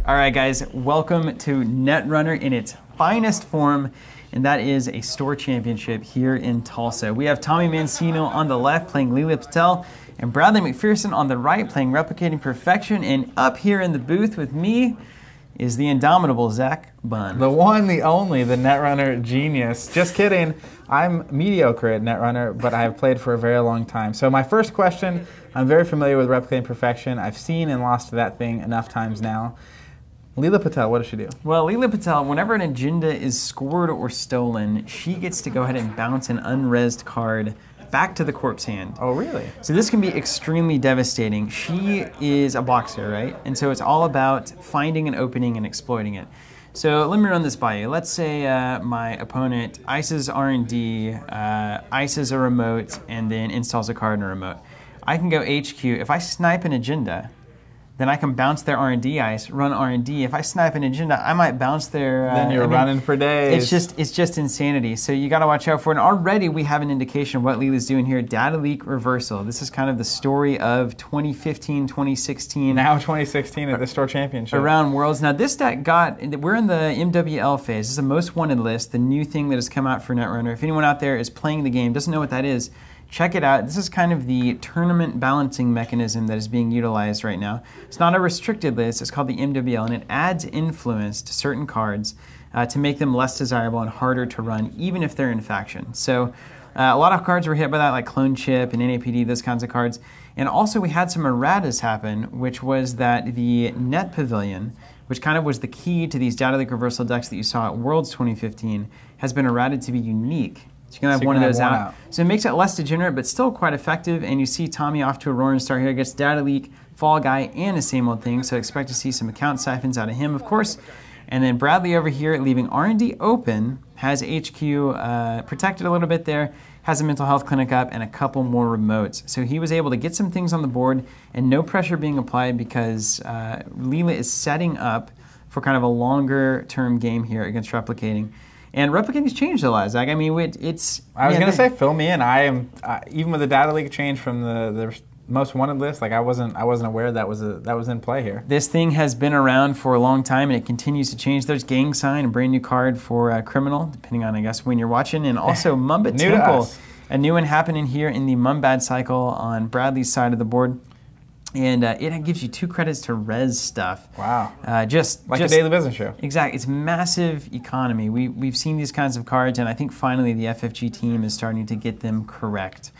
All right, guys, welcome to Netrunner in its finest form, and that is a store championship here in Tulsa. We have Tommy Mancino on the left playing Leela Patel, and Bradley McPherson on the right playing Replicating Perfection, and up here in the booth with me is the indomitable Zach Bunn. The one, the only, the Netrunner genius. Just kidding. I'm mediocre at Netrunner, but I have played for a very long time. So my first question, I'm very familiar with Replicating Perfection. I've seen and lost to that thing enough times now. Leela Patel, what does she do? Well, Leela Patel, whenever an agenda is scored or stolen, she gets to go ahead and bounce an unrezzed card back to the corpse hand. Oh, really? So this can be extremely devastating. She is a boxer, right? And so it's all about finding an opening and exploiting it. So let me run this by you. Let's say my opponent ices R&D, ices a remote, and then installs a card in a remote. I can go HQ. If I snipe an agenda, then I can bounce their R&D ice, run R&D. If I snipe an agenda, I might bounce their... then you're running for days. It's just insanity. So you got to watch out for it. And already we have an indication of what Leela's doing here. Data leak reversal. This is kind of the story of 2015, 2016. Now 2016 at the Store Championship. Around Worlds. Now this deck we're in the MWL phase. This is a most wanted list, the new thing that has come out for Netrunner. If anyone out there is playing the game, doesn't know what that is, check it out. This is kind of the tournament balancing mechanism that is being utilized right now. It's not a restricted list, it's called the MWL, and it adds influence to certain cards to make them less desirable and harder to run, even if they're in faction. So a lot of cards were hit by that, like Clone Chip and NAPD, those kinds of cards. And also we had some erratas happen, which was that the Net Pavilion, which kind of was the key to these data leak reversal decks that you saw at Worlds 2015, has been errated to be unique. So you can have one of those out. So it makes it less degenerate, but still quite effective. And you see Tommy off to a roaring start here. Gets Data Leak, Fall Guy, and a same old thing. So expect to see some account siphons out of him, of course. And then Bradley over here, leaving R&D open, has HQ protected a little bit there, has a mental health clinic up, and a couple more remotes. So he was able to get some things on the board, and no pressure being applied because Leela is setting up for kind of a longer-term game here against Replicating. And Replicating's changed a lot, Zach. I mean, it's... I was going to say, fill me in. I am, even with the data leak change from the most wanted list, like I wasn't aware that was in play here. This thing has been around for a long time, and it continues to change. There's Gang Sign, a brand new card for Criminal, depending on, I guess, when you're watching. And also Mumba Temple, a new one happening here in the Mumbad cycle on Bradley's side of the board. And it gives you 2 credits to res stuff. Wow. Just a daily business show. Exactly. It's massive economy. We've seen these kinds of cards, and I think finally the FFG team is starting to get them correct.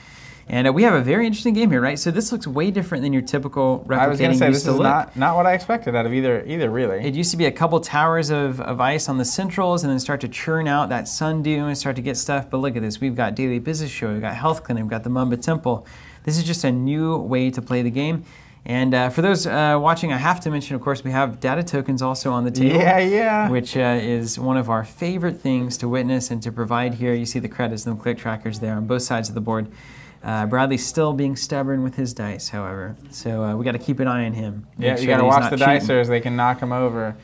And we have a very interesting game here, right? So this looks way different than your typical Replicating. I was going to say, this is not what I expected out of either really. It used to be a couple towers of ice on the centrals and then start to churn out that Sundew and start to get stuff. But look at this. We've got Daily Business Show. We've got Health Clinic. We've got the Mumba Temple. This is just a new way to play the game. And for those watching, I have to mention, of course, we have data tokens also on the table. Yeah. Which is one of our favorite things to witness and to provide here. You see the credits and the click trackers there on both sides of the board. Bradley's still being stubborn with his dice, however. So we got to keep an eye on him. Yeah, you got to watch the dicers. They can knock him over.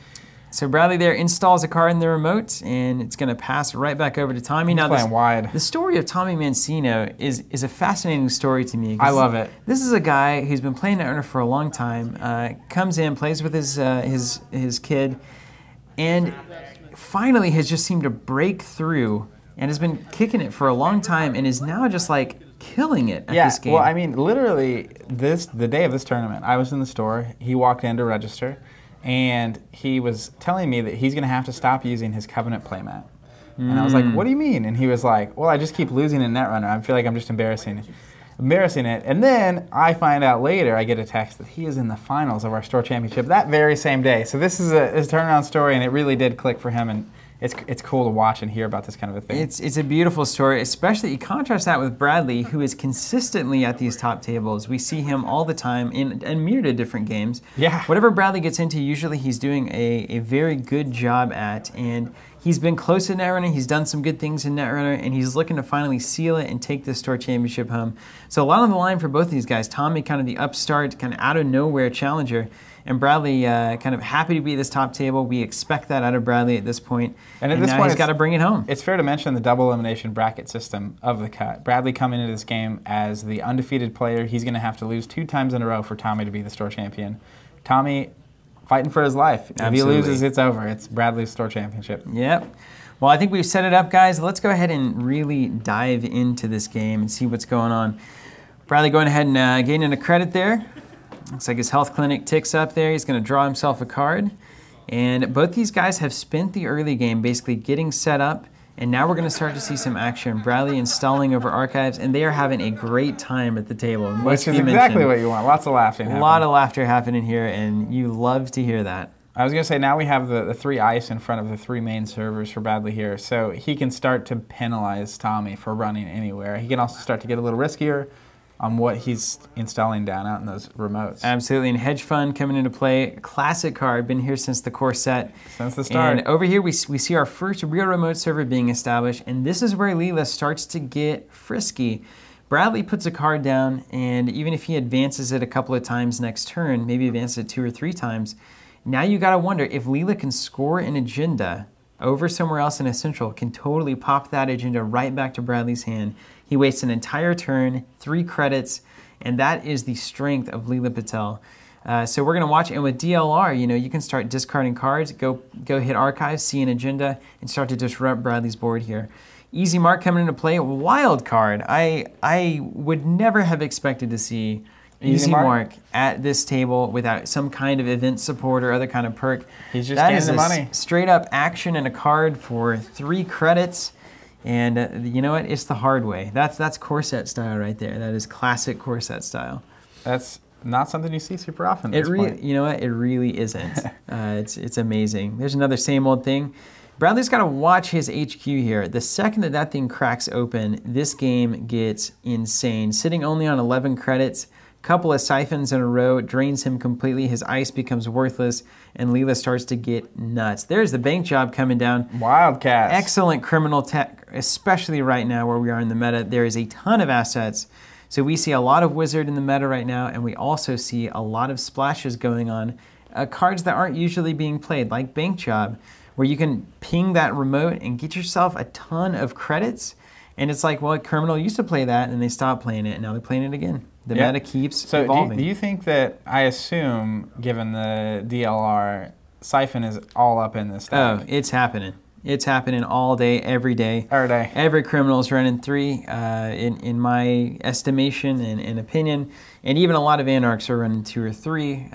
So Bradley there installs a card in the remote, and it's going to pass right back over to Tommy. Now, playing wide. The story of Tommy Mancino is a fascinating story to me. I love it. This is a guy who's been playing Netrunner for a long time, comes in, plays with his kid, and finally has just seemed to break through and has been kicking it for a long time and is now just like killing it at this game. Well, I mean, literally, the day of this tournament, I was in the store. He walked in to register. And he was telling me that he's going to have to stop using his Covenant playmat. And I was like, what do you mean? And he was like, well, I just keep losing in Netrunner. I feel like I'm just embarrassing it. And then I find out later, I get a text that he is in the finals of our Store Championship that very same day. So this is a turnaround story, and it really did click for him. And it's cool to watch and hear about this kind of a thing. It's a beautiful story, especially you contrast that with Bradley, who is consistently at these top tables. We see him all the time in a myriad of different games. Yeah. Whatever Bradley gets into, usually he's doing a very good job at, and he's been close to Netrunner. He's done some good things in Netrunner, and he's looking to finally seal it and take this Store Championship home. So a lot on the line for both of these guys. Tommy, kind of the upstart, kind of out of nowhere challenger, and Bradley kind of happy to be at this top table. We expect that out of Bradley at this point. And at this point, he's got to bring it home. It's fair to mention the double elimination bracket system of the cut. Bradley coming into this game as the undefeated player. He's going to have to lose 2 times in a row for Tommy to be the Store Champion. Tommy fighting for his life. If he Absolutely. loses, it's over. It's Bradley's store championship. Yep. Well, I think we've set it up, guys. Let's go ahead and really dive into this game and see what's going on. Bradley going ahead and gaining a credit there. Looks like his health clinic ticks up there. He's going to draw himself a card. And both these guys have spent the early game basically getting set up. And now we're going to start to see some action. Bradley installing over archives, and they are having a great time at the table. Which is exactly what you want. Lots of laughing. A lot of laughter happening here, and you love to hear that. I was going to say, now we have the 3 ice in front of the 3 main servers for Bradley here, so he can start to penalize Tommy for running anywhere. He can also start to get a little riskier on what he's installing down out in those remotes. Absolutely, and Hedge Fund coming into play. Classic card, been here since the core set. Since the start. And over here we see our first real remote server being established, and this is where Leela starts to get frisky. Bradley puts a card down, and even if he advances it a couple of times next turn, maybe advances it 2 or 3 times, now you gotta wonder if Leela can score an agenda over somewhere else in a central, can totally pop that agenda right back to Bradley's hand. He wastes an entire turn, 3 credits, and that is the strength of Leela Patel. So we're gonna watch, and with DLR, you know, you can start discarding cards, go hit archives, see an agenda, and start to disrupt Bradley's board here. Easy Mark coming into play, wild card. I would never have expected to see Easy Mark at this table without some kind of event support or other kind of perk. He's just getting the money. Straight up action and a card for 3 credits. And you know what? It's the hard way. That's core set style right there. That is classic core set style. That's not something you see super often. You know what? It really isn't. It's amazing. There's another same old thing. Bradley's got to watch his HQ here. The second that thing cracks open, this game gets insane. Sitting only on 11 credits, couple of siphons in a row, drains him completely. His ice becomes worthless, and Leela starts to get nuts. There's the bank job coming down. Wildcats. Excellent criminal tech, especially right now where we are in the meta. There is a ton of assets. So we see a lot of wizard in the meta right now, and we also see a lot of splashes going on. Cards that aren't usually being played, like bank job, where you can ping that remote and get yourself a ton of credits. And it's like, well, Criminal used to play that, and they stopped playing it, and now they're playing it again. The meta keeps evolving. Do you think that, I assume, given the DLR, Siphon is all up in this deck? Oh, it's happening. It's happening all day, every day. Every day. Every Criminal is running 3, in my estimation and opinion. And even a lot of Anarchs are running 2 or 3.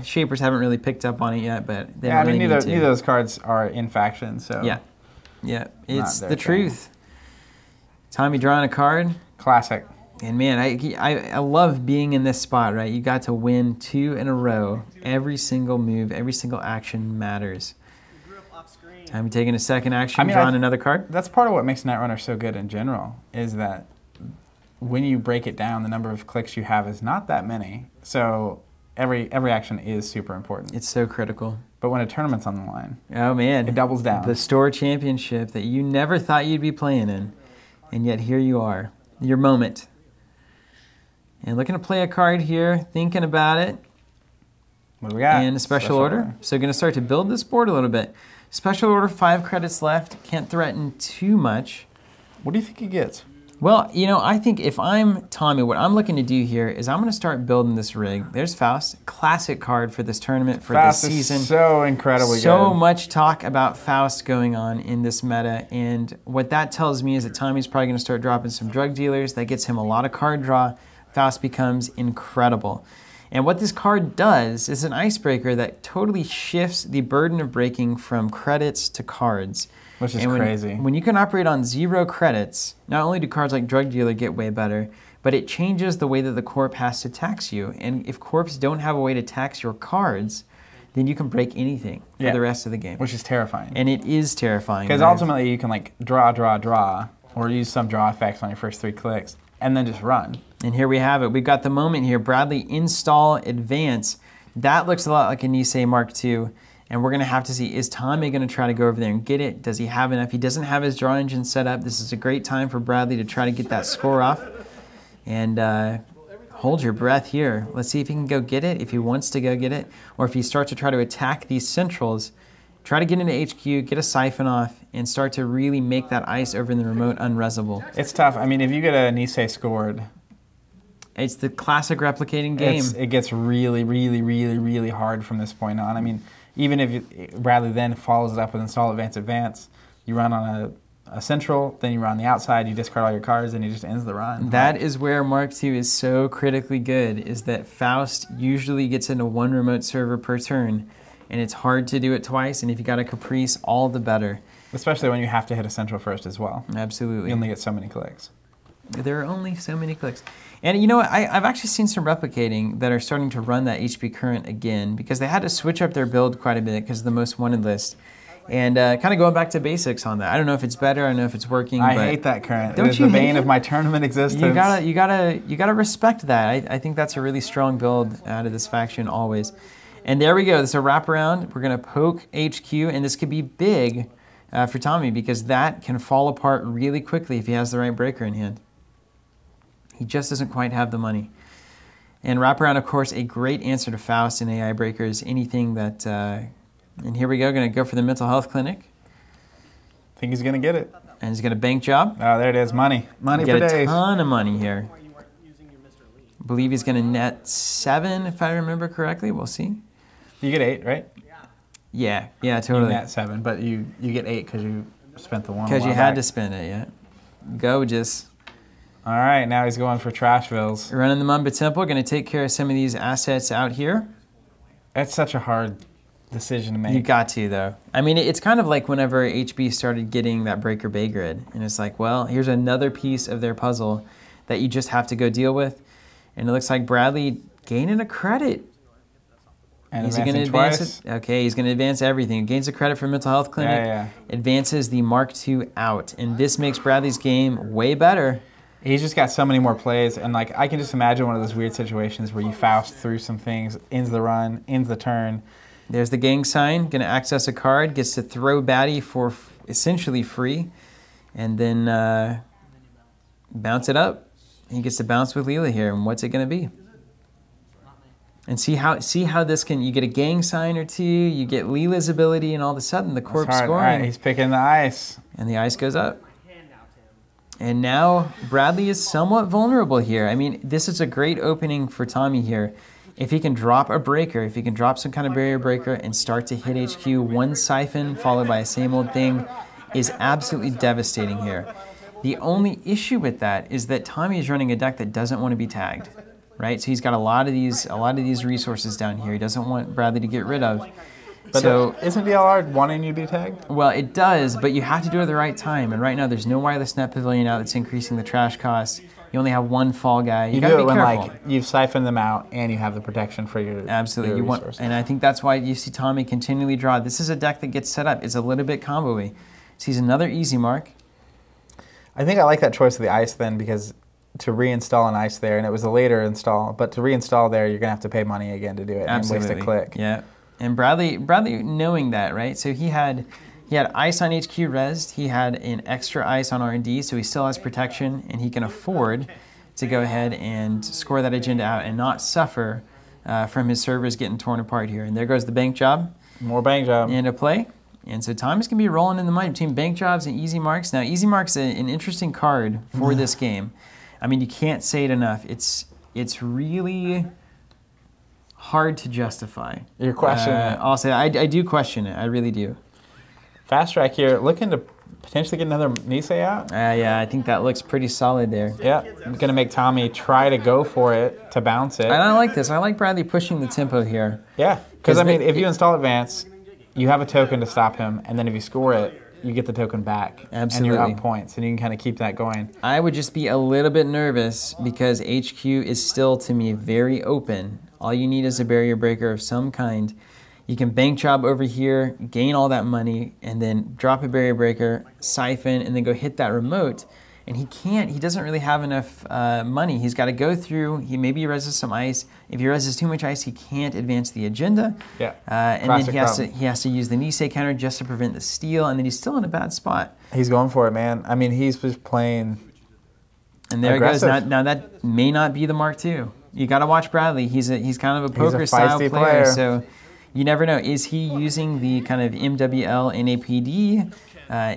Shapers haven't really picked up on it yet, but they don't really neither need to. Neither of those cards are in faction, so... Yeah, it's the truth. Tommy drawing a card. Classic. And man, I love being in this spot, right? You got to win 2 in a row. Every single move, every single action matters. Tommy taking a second action, drawing another card. That's part of what makes Netrunner so good in general, is that when you break it down, the number of clicks you have is not that many. So every action is super important. It's so critical. But when a tournament's on the line, oh man, it doubles down. The store championship that you never thought you'd be playing in, and yet here you are, your moment. And looking to play a card here, thinking about it. What do we got? And a special order. So going to start to build this board a little bit. Special order, 5 credits left. Can't threaten too much. What do you think he gets? Well, you know, I think if I'm Tommy, what I'm looking to do here is I'm going to start building this rig. There's Faust, classic card for this tournament, for this season. Is so incredibly good. So much talk about Faust going on in this meta, and what that tells me is that Tommy's probably going to start dropping some drug dealers. That gets him a lot of card draw. Faust becomes incredible. And what this card does is an icebreaker that totally shifts the burden of breaking from credits to cards. Which is crazy. When you can operate on 0 credits, not only do cards like Drug Dealer get way better, but it changes the way that the Corp has to tax you. And if Corps don't have a way to tax your cards, then you can break anything for the rest of the game. Which is terrifying. And it is terrifying. Because ultimately you can like draw, or use some draw effects on your first 3 clicks, and then just run. And here we have it. We've got the moment here. Bradley install advance. That looks a lot like a Nisei Mark II. And we're going to have to see, is Tommy going to try to go over there and get it? Does he have enough? He doesn't have his draw engine set up. This is a great time for Bradley to try to get that score off. And hold your breath here. Let's see if he can go get it, if he wants to go get it. Or if he starts to try to attack these centrals, try to get into HQ, get a siphon off, and start to really make that ice over in the remote unresable. It's tough. I mean, if you get a Nisei scored, It's the classic replicating game. It gets really, really, really, really hard from this point on. I mean, even if Bradley then follows it up with install advance, you run on a central, then you run on the outside, you discard all your cards, and he just ends the run. That is where Mark II is so critically good, is that Faust usually gets into one remote server per turn, and it's hard to do it twice, and if you got a Caprice, all the better. Especially when you have to hit a central first as well. Absolutely. You only get so many clicks. There are only so many clicks. And you know what, I've actually seen some replicating that are starting to run that HP Current again, because they had to switch up their build quite a bit because of the most wanted list. And kind of going back to basics on that. I don't know if it's better. I don't know if it's working. I hate that Current. Don't it is you the hate bane it? of my tournament existence. You gotta respect that. I think that's a really strong build out of this faction always. And there we go. This is a wraparound. We're gonna poke HQ, and this could be big for Tommy because that can fall apart really quickly if he has the right breaker in hand. He just doesn't quite have the money. And wraparound, of course, a great answer to Faust and AI breakers. Anything that. And here we go, going to go for the mental health clinic. I think he's going to get it. And he's going to bank job. Oh, there it is. Money. Money for days. Get a ton of money here. I believe he's going to net 7, if I remember correctly. We'll see. You get 8, right? Yeah, totally. You net 7, but you get 8 because you spent the 1. Because you had to spend it, yeah. Gorgeous. All right, now he's going for Trashvilles. Running the Mamba Temple, going to take care of some of these assets out here. That's such a hard decision to make. You got to, though. I mean, it's kind of like whenever HB started getting that Breaker Bay grid. And it's like, well, here's another piece of their puzzle that you just have to go deal with. And it looks like Bradley gaining a credit. And is he going to advance it? Okay, he's going to advance everything. Gains a credit for mental health clinic. Yeah. Advances the Mark II out. And this makes Bradley's game way better. He's just got so many more plays, and like I can just imagine one of those weird situations where you Faust through some things, ends the run, ends the turn. There's the gang sign, going to access a card, gets to throw baddie for essentially free, and then bounce it up. He gets to bounce with Leela here, and what's it going to be? And see how this can, you get a gang sign or two, you get Leela's ability, and all of a sudden the corpse scoring. All right, he's picking the ice. And the ice goes up. And now Bradley is somewhat vulnerable here. I mean, this is a great opening for Tommy here. If he can drop a breaker, if he can drop some kind of barrier breaker and start to hit HQ, one siphon followed by a same old thing is absolutely devastating here. The only issue with that is that Tommy is running a deck that doesn't want to be tagged, right? So he's got a lot of these resources down here. He doesn't want Bradley to get rid of. But so, isn't DLR wanting you to be tagged? Well, it does, but you have to do it at the right time. And right now, there's no wireless net pavilion out that's increasing the trash cost. You only have one fall guy. You gotta do it be when careful. you've siphoned them out and you have the protection for your absolutely. Your resources. And I think that's why you see Tommy continually draw. This is a deck that gets set up. It's a little bit combo-y. Sees another easy mark. I think I like that choice of the ice then because to reinstall an ice there, and it was a later install, but to reinstall there, you're gonna have to pay money again to do it Absolutely. And waste a click. Yeah. And Bradley knowing that, right? So he had ice on HQ Res, he had an extra ice on R&D, so he still has protection, and he can afford to go ahead and score that agenda out and not suffer from his servers getting torn apart here. And there goes the bank job. More bank job. Into play. And so Tommy's going to be rolling in the money between bank jobs and easy marks. Now, easy marks is an interesting card for this game. I mean, you can't say it enough. It's really hard to justify. You're questioning it. I'll say I do question it. I really do. Fast Track here, looking to potentially get another Nisei out. Yeah, I think that looks pretty solid there. Yeah, going to make Tommy try to go for it, to bounce it. And I like this. I like Bradley pushing the tempo here. Yeah, because I mean, if you install advance, you have a token to stop him, and then if you score it, you get the token back. Absolutely. And you're up points, and you can kind of keep that going. I would just be a little bit nervous because HQ is still, to me, very open. All you need is a barrier breaker of some kind. You can bank job over here, gain all that money, and then drop a barrier breaker, siphon, and then go hit that remote. And he doesn't really have enough money. He's got to go through, maybe he reses some ice. If he reses too much ice, he can't advance the agenda. Yeah. And then he has to use the Nisei counter just to prevent the steal, and then he's still in a bad spot. He's going for it, man. I mean, he's just playing And there aggressive. it goes. Now that may not be the Mark II. You got to watch Bradley. He's kind of a poker-style player, so you never know. Is he using the kind of MWL NAPD?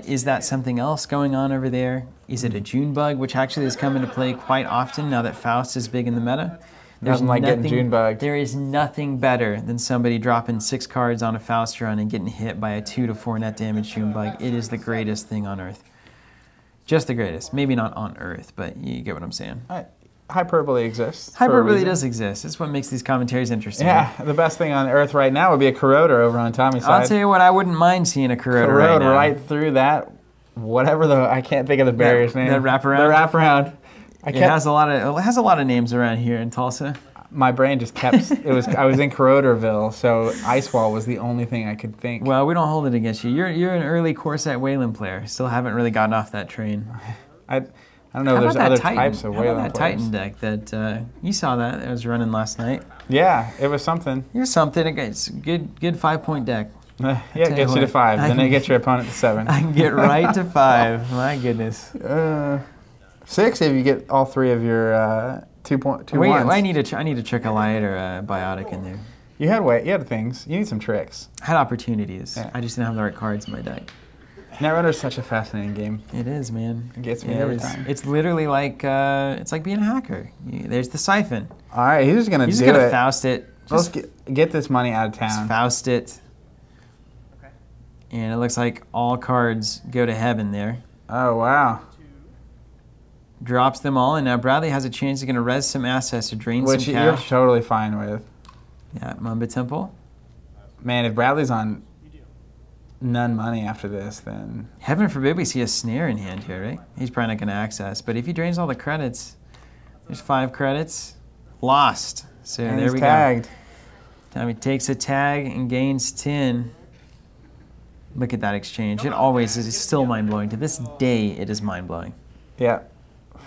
Is that something else going on over there? Is it a June bug, which actually has come into play quite often now that Faust is big in the meta? Nothing like getting June bugged. There is nothing better than somebody dropping 6 cards on a Faust run and getting hit by a 2 to 4 net damage June bug. It is the greatest thing on Earth. Just the greatest. Maybe not on Earth, but you get what I'm saying. Hyperbole exists. Hyperbole does exist. It's what makes these commentaries interesting. Yeah, the best thing on Earth right now would be a corroder over on Tommy's side. I'll tell you what, I wouldn't mind seeing a corroder right now. Right through that, whatever I can't think of the barrier's name. The wraparound? The wraparound. It has a lot of names around here in Tulsa. My brain just kept, I was in Corroderville, so Ice Wall was the only thing I could think. Well, we don't hold it against you. You're an early Corset Wayland player. Still haven't really gotten off that train. I don't know if there's other types of Wayland players. How about that Titan deck that, you saw that, it was running last night. Yeah, it was something. You're something. It's a good 5-point deck. Yeah, it gets you to 5, then it gets your opponent to 7. I can get right to 5. My goodness. 6 if you get all 3 of your 2 ones. I need a Trick of Light or a Biotic in there. You had things. You need some tricks. I had opportunities. Yeah. I just didn't have the right cards in my deck. Netrunner is such a fascinating game. It is, man. It gets me every time. It's literally like it's like being a hacker. There's the siphon. All right, he's just gonna Faust it. Let's get this money out of town. Just Faust it. And it looks like all cards go to heaven there. Oh wow. Drops them all, and now Bradley has a chance. He's going to res some assets to drain some cash. Which you're totally fine with. Yeah, Mamba Temple. Man, if Bradley's on none money after this, then... Heaven forbid we see a snare in hand here, right? He's probably not going to access. But if he drains all the credits, there's 5 credits. Lost. So and there we tagged. Go. Tommy takes a tag and gains 10. Look at that exchange. It always is. It's still mind-blowing. To this day, it is mind-blowing. Yeah.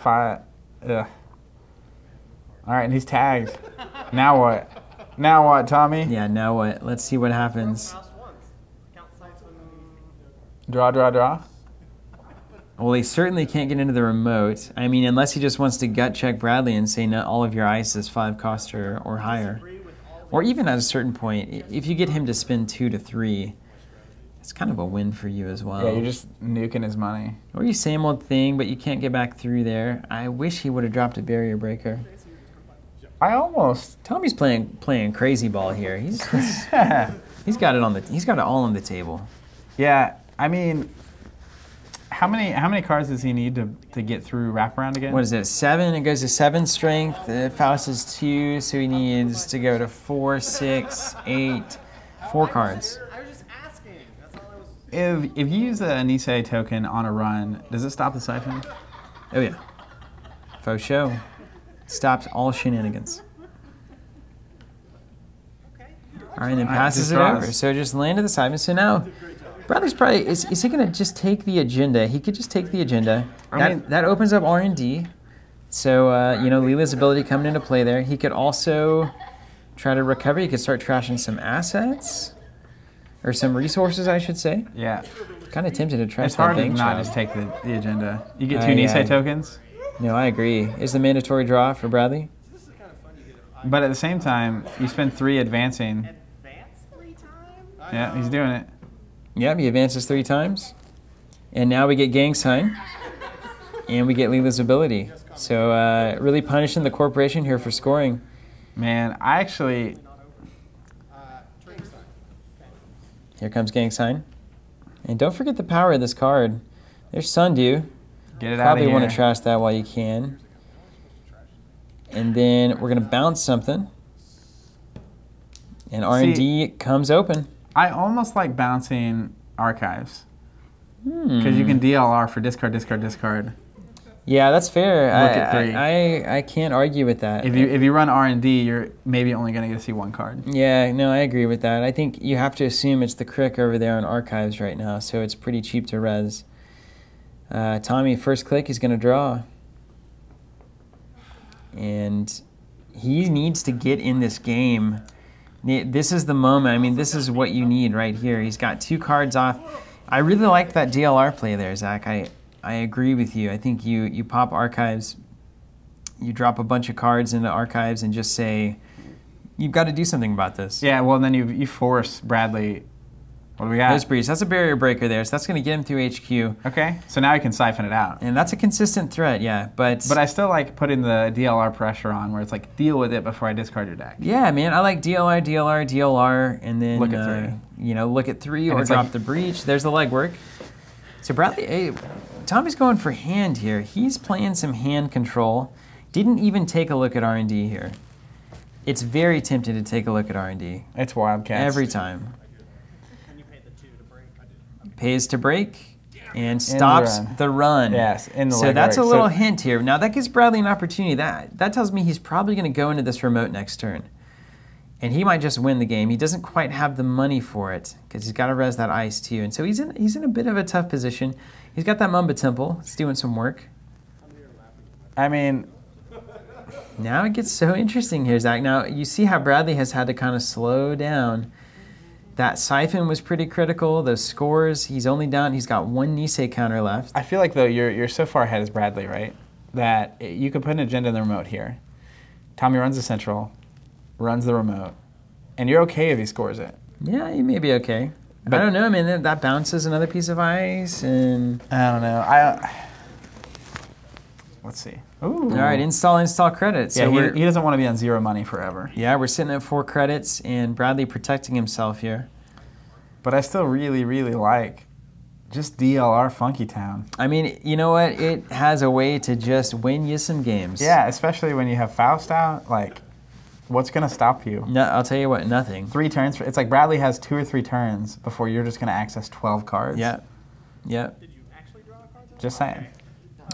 5. Ugh. All right, and he's tagged. Now what? Now what, Tommy? Yeah, now what? Let's see what happens. Draw, draw, draw. Well, he certainly can't get into the remote. I mean, unless he just wants to gut check Bradley and say not all of your ice is 5 cost or higher. Or even at a certain point, if you get him to spend 2 to 3, it's kind of a win for you as well. Yeah, you're just nuking his money. Or you same old thing, but you can't get back through there. I wish he would have dropped a barrier breaker. I almost. Tommy's playing crazy ball here. He's got it all on the table. Yeah, I mean, how many cards does he need to get through wraparound again? What is it? 7. It goes to 7 strength. Faust is 2, so he needs to go to 4, 6, 8, 4 cards. If you use a Nisei token on a run, does it stop the siphon? Oh yeah. Faux show. Stops all shenanigans. All right, and then passes it over. So just landed the siphon. So now, Bradley's probably, is he going to just take the agenda? He could just take the agenda. That opens up R&D. So, Leela's ability coming into play there. He could also try to recover. He could start trashing some assets. Or some resources, I should say. Yeah. Kind of tempted to trash It's hard that to bank not shop. just take the agenda. You get 2 Nisei tokens. No, I agree. Is the mandatory draw for Bradley? But at the same time, you spend 3 advancing. Yeah, he's doing it. Yep, he advances 3 times. And now we get Gang Sign. And we get Leela's ability. So really punishing the corporation here for scoring. Man, I actually... Here comes Gang Sign. And don't forget the power of this card. There's Sundew. Get it out of Probably here. want to trash that while you can. And then we're going to bounce something. And R&D comes open. I almost like bouncing archives. Because you can DLR for discard, discard, discard. Yeah, that's fair. Look at 3. I can't argue with that. If you run R&D, you're maybe only going to get to see 1 card. Yeah, no, I agree with that. I think you have to assume it's the crick over there on archives right now, so it's pretty cheap to res. Tommy, first click, he's going to draw. And he needs to get in this game. This is the moment. I mean, this is what you need right here. He's got 2 cards off. I really liked that DLR play there, Zach. I agree with you. I think you pop archives, you drop a bunch of cards into archives and just say, you've got to do something about this. Yeah, well, then you force Bradley What do we got? Nose breach. That's a barrier breaker there, so that's going to get him through HQ. Okay, so now he can siphon it out. And that's a consistent threat, yeah. But I still like putting the DLR pressure on, where it's like, deal with it before I discard your deck. yeah, man, I like DLR, DLR, DLR, and then Look at 3. Look at 3 And or it's drop like- the breach. There's the legwork. So Bradley, Tommy's going for hand here. He's playing some hand control. Didn't even take a look at R&D here. It's very tempting to take a look at R&D. It's Wildcats. Every time. Pays to break and stops the run. Yes, in the So legwork. that's a little So- hint here. Now that gives Bradley an opportunity. That tells me he's probably going to go into this remote next turn. And he might just win the game. He doesn't quite have the money for it because he's got to res that ice too. And so he's in a bit of a tough position. He's got that Mamba Temple. It's doing some work. I mean, Now it gets so interesting here, Zach. Now you see how Bradley has had to kind of slow down. That siphon was pretty critical. Those scores, he's got 1 Nisei counter left. I feel like, though, you're so far ahead as Bradley, right? That you could put an agenda in the remote here. Tommy runs the central, runs the remote, and you're okay if he scores it. Yeah, you may be okay. But- I don't know, man. That bounces another piece of ice, and I don't know. Let's see. Ooh. all right, install credit. So Yeah, he doesn't want to be on 0 money forever. we're sitting at 4 credits, and Bradley protecting himself here. But I still really, really like just DLR Funky Town. I mean, you know what? It has a way to just win you some games. Yeah, especially when you have Faust out. Like, what's going to stop you? No, I'll tell you what, nothing. 3 turns. It's like Bradley has 2 or 3 turns before you're just going to access 12 cards. Yep. Just saying.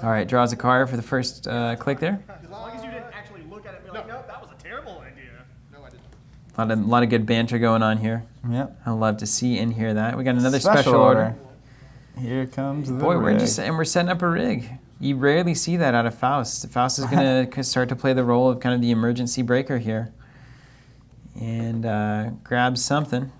All right, draws a card for the first click there. As long as you didn't actually look at it and be like, no, that was a terrible idea. No, I didn't. A lot of good banter going on here. Yep. I love to see and hear that. We got another special order. Here comes the Boy, rig. we're setting up a rig. You rarely see that out of Faust. Faust is going to start to play the role of kind of the emergency breaker here, and grab something.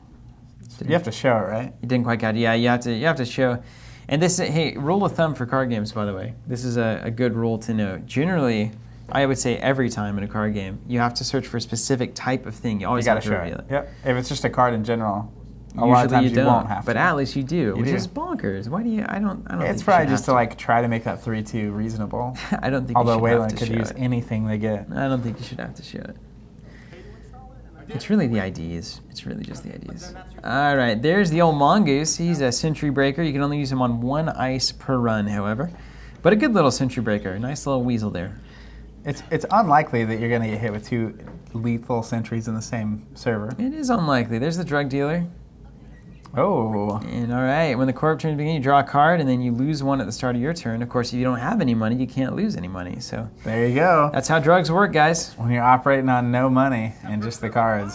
You have to show it, right? You didn't quite get it. Yeah, you have to show. And this, hey, rule of thumb for card games, by the way. This is a good rule to know. Generally, I would say every time in a card game, you have to search for a specific type of thing. You You always got have to to show reveal it. it. Yep. If it's just a card in general, a Usually lot of times you you don't, won't have but to. Atlas you do, which do. is bonkers. Why do you? I don't. think It's you probably should just have to like try to make that 3-2 reasonable. I don't think. Although you should have Waylon to could show use it. anything they get. I don't think you should have to show it. It's really the IDs. It's really just the IDs. All right, there's the old Mongoose. He's a Sentry Breaker. You can only use him on 1 ice per run, however. But a good little Sentry Breaker. Nice little weasel there. It's unlikely that you're going to get hit with 2 lethal sentries in the same server. It is unlikely. There's the Drug Dealer. Oh. And all right, when the Corp turn begins, you draw a card, and then you lose 1 at the start of your turn. Of course, if you don't have any money, you can't lose any money. So There you go. that's how drugs work, guys. When you're operating on no money and just the cards.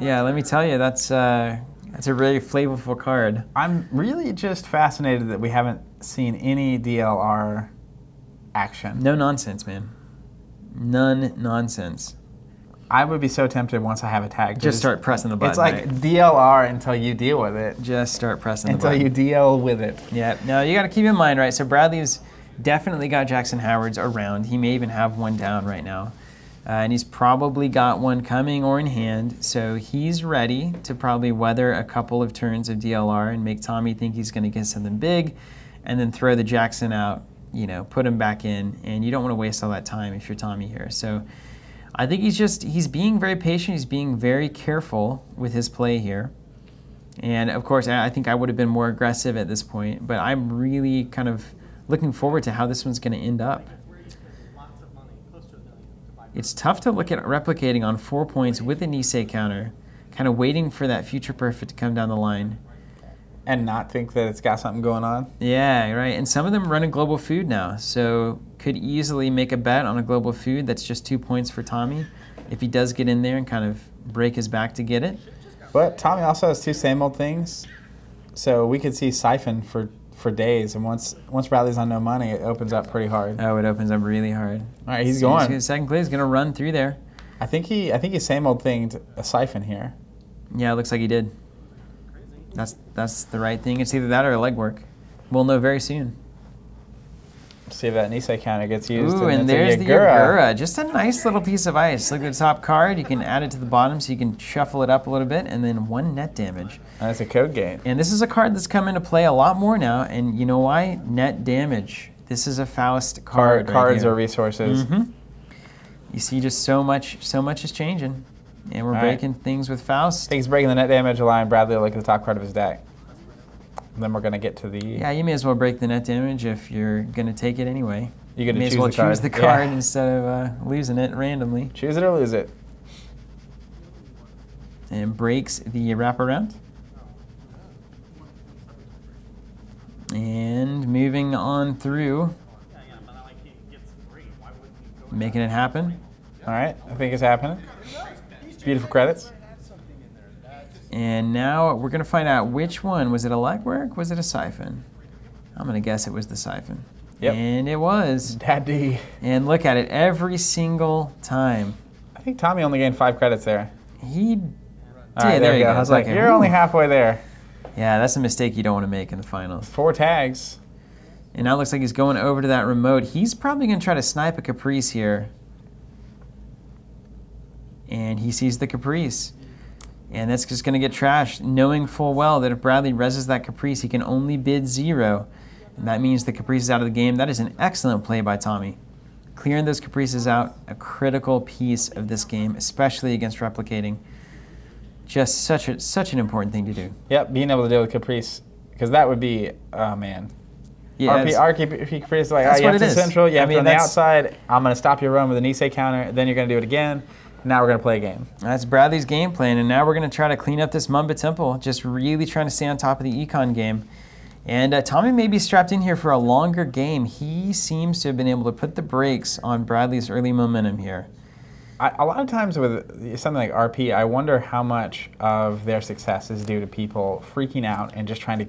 Yeah, let me tell you, that's a really flavorful card. I'm really just fascinated that we haven't seen any DLR action. No nonsense, man. None nonsense. I would be so tempted once I have a tag. to Just start pressing the button. It's like right? DLR until you deal with it. Just start pressing the Until button. you deal with it. Yeah. No, you got to keep in mind, right? So Bradley's definitely got Jackson Howard's around. He may even have one down right now. And he's probably got one coming or in hand. So he's ready to probably weather a couple of turns of DLR and make Tommy think he's going to get something big and then throw the Jackson out, put him back in. And you don't want to waste all that time if you're Tommy here. So I think he's being very patient. He's being very careful with his play here. And of course, I think I would have been more aggressive at this point, but I'm really kind of looking forward to how this one's going to end up. It's tough to look at replicating on 4 points with a Nisei counter, kind of waiting for that future perfect to come down the line. And not think that it's got something going on. Yeah, right. And some of them run a global food now, so could easily make a bet on a global food that's just 2 points for Tommy if he does get in there and kind of break his back to get it. But Tommy also has 2 same old things. So we could see Siphon for days. And once Bradley's on no money, it opens up pretty hard. Oh, it opens up really hard. All right, he's going. Second play is going to run through there. I think he same old thinged a Siphon here. Yeah, it looks like he did. That's the right thing. It's either that or a legwork. We'll know very soon. See if that Nisei counter gets used. Ooh, and it's there's a the Yagura. Yagura. Just a nice little piece of ice. Look at the top card. You can add it to the bottom so you can shuffle it up a little bit, and then 1 net damage. That's a code gate. And this is a card that's come into play a lot more now, and you know why? Net damage. This is a Faust card. Cards are resources. You see, just so much is changing, and we're All right. breaking things with Faust. I think he's breaking the net damage, allowing Bradley to look at the top card of his deck. And then we're going to get to the... Yeah, you may as well break the net damage if you're going to take it anyway. You get to may as choose well the card. choose the card Yeah. instead of losing it randomly. Choose it or lose it. And breaks the wraparound. And moving on through, making it happen. All right, I think it's happening. Beautiful credits. And now we're going to find out which one. Was it a legwork? Was it a siphon? I'm going to guess it was the siphon. Yep. And it was. Daddy. And look at it every single time. I think Tommy only gained 5 credits there. He did. All right, there you we go. go. I was like, Okay, you're whew. only halfway there. Yeah, that's a mistake you don't want to make in the finals. 4 tags. And now it looks like he's going over to that remote. He's probably going to try to snipe a Caprice here. And he sees the Caprice. And that's just going to get trashed, knowing full well that if Bradley reses that Caprice, he can only bid 0. And that means the Caprice is out of the game. That is an excellent play by Tommy. Clearing those Caprices out, a critical piece of this game, especially against replicating. Just such an important thing to do. Yep, being able to deal with Caprice. Because that would be, oh man. Yeah, RP Caprice is like, that's you what have it to is. central, you I have mean, to on the that's- outside. I'm going to stop your run with an Nisei counter, then you're going to do it again. Now we're going to play a game. That's Bradley's game plan, and now we're going to try to clean up this Mamba Temple, just really trying to stay on top of the econ game. And Tommy may be strapped in here for a longer game. He seems to have been able to put the brakes on Bradley's early momentum here. A lot of times with something like RP, I wonder how much of their success is due to people freaking out and just trying to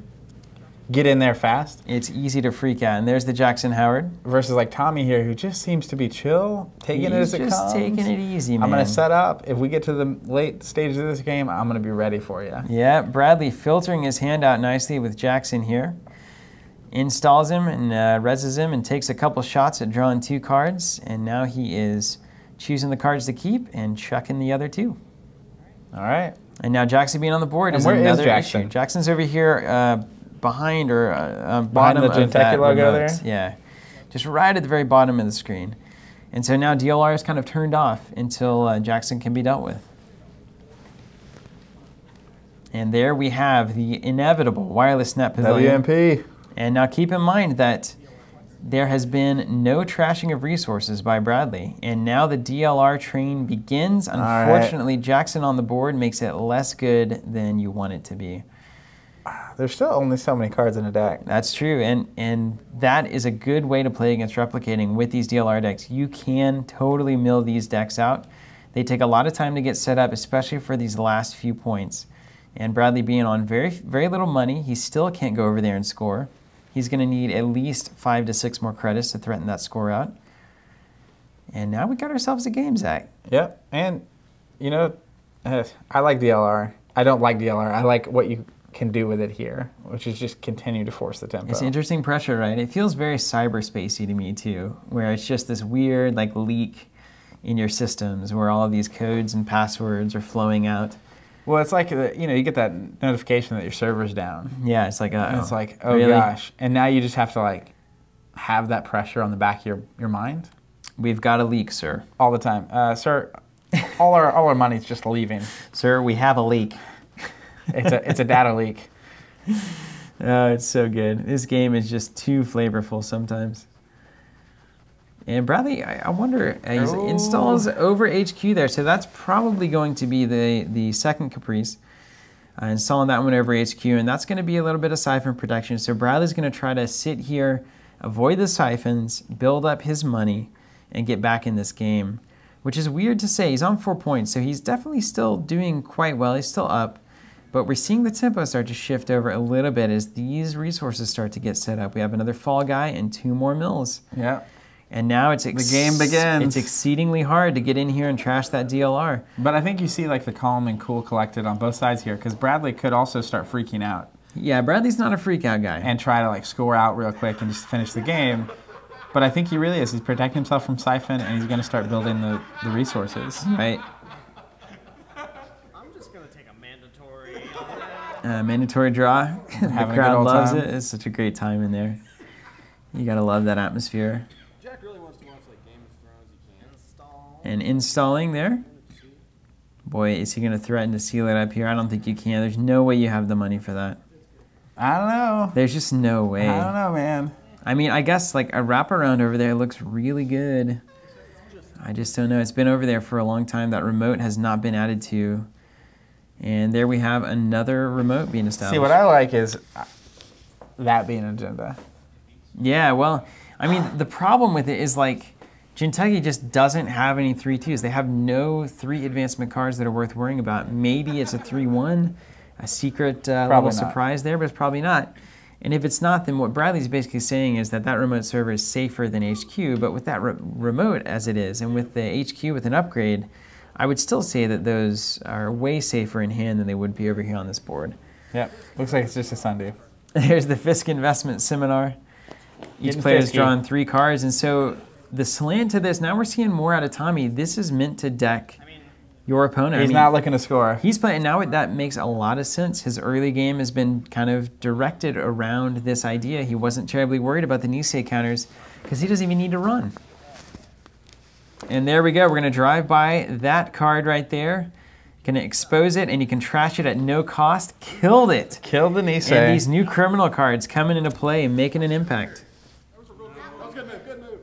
get in there fast. It's easy to freak out. And there's the Jackson Howard. Versus like Tommy here, who just seems to be chill, taking it as it comes. He's just taking it easy, man. I'm going to set up. If we get to the late stages of this game, I'm going to be ready for you. Yeah, Bradley filtering his hand out nicely with Jackson here. Installs him and reses him and takes a couple shots at drawing 2 cards. And now he is choosing the cards to keep and chucking the other 2. All right. And now Jackson being on the board is where is another Jackson? issue. Jackson's over here behind or Behind bottom the of that Genteki logo remote. there? Yeah, just right at the very bottom of the screen. And so now DLR is kind of turned off until Jackson can be dealt with. And there we have the inevitable Wireless Net Pavilion. WMP. And now keep in mind that there has been no trashing of resources by Bradley. And now the DLR train begins. Unfortunately, Jackson on the board makes it less good than you want it to be. There's still only so many cards in a deck. That's true, and that is a good way to play against replicating with these DLR decks. You can totally mill these decks out. They take a lot of time to get set up, especially for these last few points. And Bradley being on very, very little money, he still can't go over there and score. He's going to need at least 5 to 6 more credits to threaten that score out. And now we got ourselves a game, Zach. Yep, and you know, I like DLR. I don't like DLR. I like what you can do with it here, which is just continue to force the tempo. It's interesting pressure, right? It feels very cyberspacey to me too, where it's just this weird like leak in your systems where all of these codes and passwords are flowing out. Well, it's like, you get that notification that your server's down. Yeah, it's like, And it's like, oh really? gosh. And now you just have to like have that pressure on the back of your mind We've got a leak, sir. all the time. Sir, all our money's just leaving. Sir, we have a leak. It's a data leak. Oh, it's so good. This game is just too flavorful sometimes. And Bradley, I wonder, he installs over HQ there, so that's probably going to be the second Caprice. Installing that one over HQ, and that's going to be a little bit of siphon protection. So Bradley's going to try to sit here, avoid the siphons, build up his money, and get back in this game, which is weird to say. He's on 4 points, so he's definitely still doing quite well. He's still up. But we're seeing the tempo start to shift over a little bit as these resources start to get set up. We have another Fall Guy and 2 more mills. Yeah. And now the game begins. It's exceedingly hard to get in here and trash that DLR. But I think you see like the calm and cool collected on both sides here, because Bradley could also start freaking out Yeah, Bradley's not a freak out guy. and try to like score out real quick and just finish the game. But I think he really is. He's protecting himself from Siphon, and he's going to start building the resources. Right. I'm just gonna take a mandatory. Mandatory draw. The Having a good crowd old loves time. it. It's such a great time in there. You gotta love that atmosphere. Jack really wants to watch like Game of Thrones. He can't. Install. And installing there. Boy, is he gonna threaten to seal it up here? I don't think you can. There's no way you have the money for that. I don't know. There's just no way. I don't know, man. I mean, I guess like a wraparound over there looks really good. I just don't know. It's been over there for a long time. That remote has not been added to. And there we have another remote being established. See, what I like is that being an agenda. Yeah, well, I mean, the problem with it is like Jinteki just doesn't have any 3-2s. They have no 3 advancement cards that are worth worrying about. Maybe it's a 3-1, a secret little not. surprise there, but it's probably not. And if it's not, then what Bradley's basically saying is that that remote server is safer than HQ, but with that remote as it is, and with the HQ with an upgrade, I would still say that those are way safer in hand than they would be over here on this board. Yep. Looks like it's just a Sunday. There's the Fisk Investment Seminar. Each Getting player has fisky. drawn 3 cards, and so the slant to this, now we're seeing more out of Tommy. This is meant to deck your opponent. He's not looking to score. He's playing, now that makes a lot of sense. His early game has been kind of directed around this idea. He wasn't terribly worried about the Nisei counters because he doesn't even need to run. And there we go. We're going to drive by that card right there. Going to expose it, and you can trash it at no cost. Killed it. Killed the Nisei. And these new criminal cards coming into play and making an impact. That was a good move. Good move.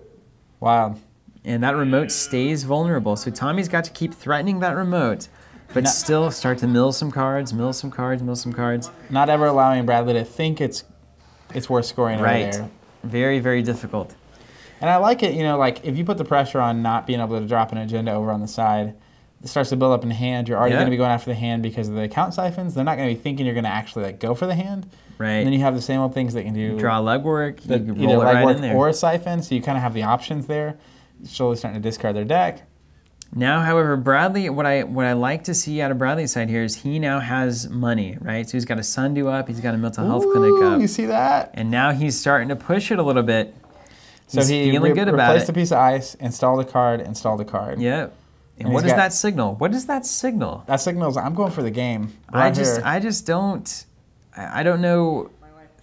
Wild. And that remote stays vulnerable. So Tommy's got to keep threatening that remote, but still start to mill some cards, mill some cards, mill some cards. Not ever allowing Bradley to think it's worth scoring Right. over there. Very, very difficult. And I like it, like if you put the pressure on not being able to drop an agenda over on the side, it starts to build up in hand. You're already Yeah. going to be going after the hand because of the account siphons. They're not going to be thinking you're going to actually like go for the hand. Right. And then you have the same old things that can do Draw legwork, you the, can either roll it right in legwork there. or a siphon, so you kind of have the options there. Slowly starting to discard their deck. Now, however, Bradley, what I like to see out of Bradley's side here is he now has money, right? So he's got a Sundew up, he's got a mental health clinic up, You see that? and now he's starting to push it a little bit. So He's he feeling good about replaced it. a piece of ice, installed a card, installed a card. Yep. And And what he's does got- that signal? What does that signal? That signals I'm going for the game. I right just here. I don't know.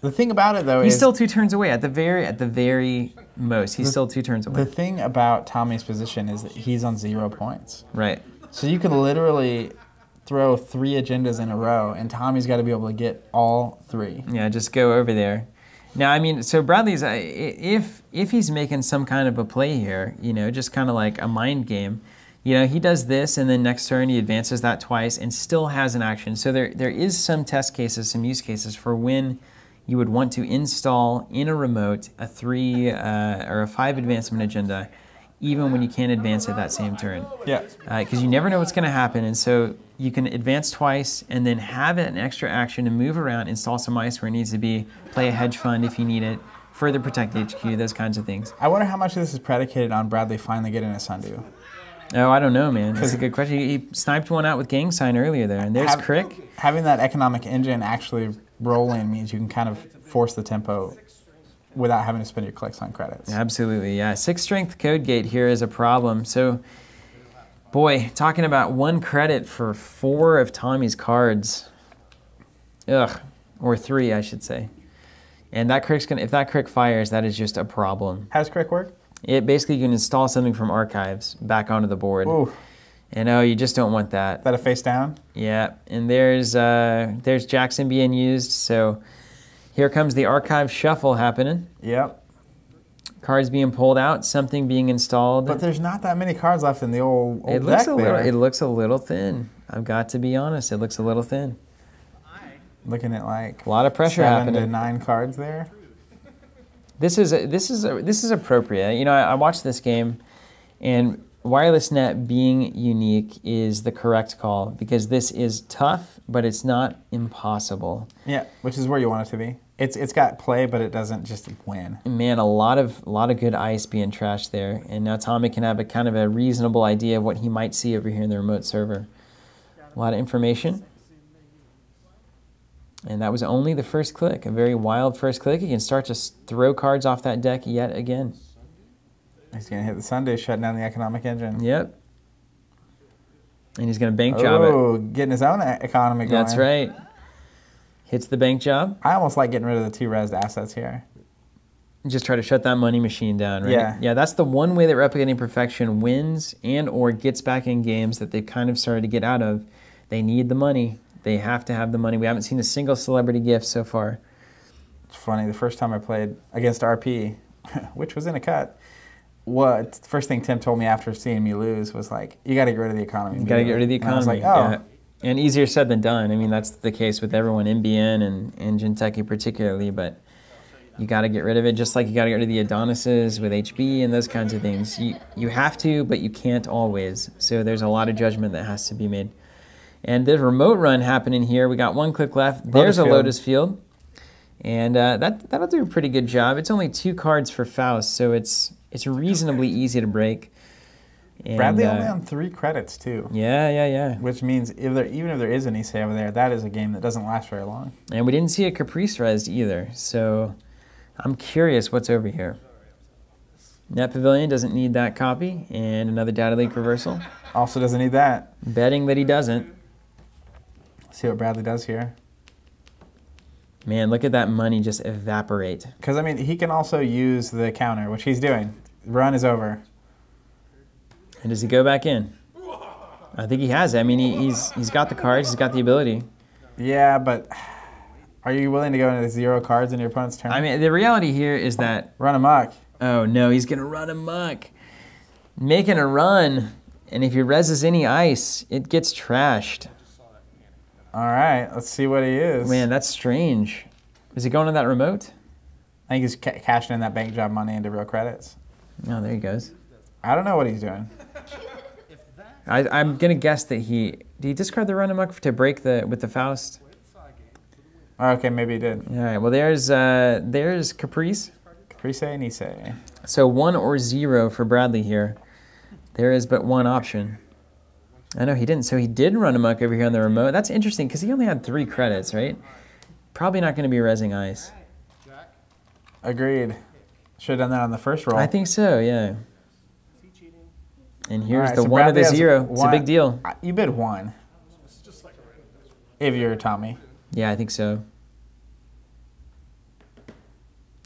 The thing about it though He's is still 2 turns away at the very most. He's still 2 turns away. the thing about Tommy's position is that he's on 0 points. Right. So you could literally throw 3 agendas in a row, and Tommy's got to be able to get all 3. Yeah, just go over there. Now, I mean, so Bradley's if he's making some kind of a play here, just kind of like a mind game, he does this, and then next turn he advances that twice and still has an action. So there is some test cases, some use cases for when you would want to install in a remote a 3 or a 5 advancement agenda, even when you can't advance it that same turn. Yeah. Because you never know what's going to happen, and so you can advance twice and then have an extra action to move around, install some ice where it needs to be, play a hedge fund if you need it, further protect HQ, those kinds of things. I wonder how much of this is predicated on Bradley finally getting a Sundew. Oh, I don't know, man. That's a good question. He sniped one out with Gang Sign earlier there, and there's Crick. Having that economic engine actually rolling means you can kind of force the tempo without having to spend your clicks on credits. Absolutely, yeah. 6 strength code gate here is a problem. So, boy, talking about 1 credit for 4 of Tommy's cards. Ugh. Or 3, I should say. And that Crick's if that Crick fires, that is just a problem. How does Crick work? It basically, you can install something from archives back onto the board. Ooh. And you just don't want that. Is that a face down? Yeah, and there's Jackson being used, so here comes the archive shuffle happening. Yep. Cards being pulled out, something being installed. But there's not that many cards left in the old it looks deck it looks a little thin. I've got to be honest, it looks a little thin. Looking at like A lot of pressure 7 to happening. 9 cards there. This is appropriate. I watched this game, and wireless net being unique is the correct call because this is tough, but it's not impossible. Yeah, which is where you want it to be. It's got play, but it doesn't just win. Man, a lot of good ice being trashed there, and now Tommy can have a kind of a reasonable idea of what he might see over here in the remote server. A lot of information. And that was only the first click, a very wild first click. You can start to throw cards off that deck yet again. He's going to hit the Sunday, shutting down the economic engine. Yep. And he's going to bank job it. Oh, getting his own economy going. That's right. Hits the bank job. I almost like getting rid of the 2 rezzed assets here. Just try to shut that money machine down, right? Yeah. Yeah, that's the one way that Replicating Perfection wins and or gets back in games that they've kind of started to get out of. They need the money. They have to have the money. We haven't seen a single celebrity gift so far. It's funny, the first time I played against RP, which was in a cut, first thing Tim told me after seeing me lose was like, you got to get rid of the economy. You got to get rid of the economy. And I was like, oh. Yeah. And easier said than done. I mean, that's the case with everyone, NBN and Jinteki particularly, but you got to get rid of it, just like you got to get rid of the Adonises with HB and those kinds of things. You have to, but you can't always. So there's a lot of judgment that has to be made. And there's a remote run happening here. We got 1 click left. There's a Lotus Field. And that'll do a pretty good job. It's only 2 cards for Faust, so it's reasonably easy to break. And, Bradley only on 3 credits, too. Yeah. Which means even if there is an Issei over there, that is a game that doesn't last very long. And we didn't see a Caprice Res either, so I'm curious what's over here. Net Pavilion doesn't need that copy, and another Data Leak reversal. Also doesn't need that. Betting that he doesn't. See what Bradley does here. Man, look at that money just evaporate. Because, I mean, he can also use the counter, which he's doing. Run is over. And does he go back in? I think he has it. I mean, he's got the cards. He's got the ability. Yeah, but are you willing to go into 0 cards in your opponent's turn? I mean, the reality here is that... Run amok. Oh, no, he's going to run amok. Making a run. And if he reses any ice, it gets trashed. All right, let's see what he is. Man, that's strange. Is he going to that remote? I think he's cashing in that bank job money into real credits. Oh, there he goes. I don't know what he's doing. I'm going to guess that did he discard the run amok to break with the Faust? Oh, okay, maybe he did. All right, well, there's Caprice. Caprice and Issei. So 1 or 0 for Bradley here. There is but one option. I know he didn't. So he did run amok over here on the remote. That's interesting because he only had 3 credits, right? Probably not going to be resing ice. Agreed. Should have done that on the first roll. I think so, yeah. And here's right, the so 1 or the Bradley 0. It's a big deal. You bid 1. If you're Tommy. Yeah, I think so.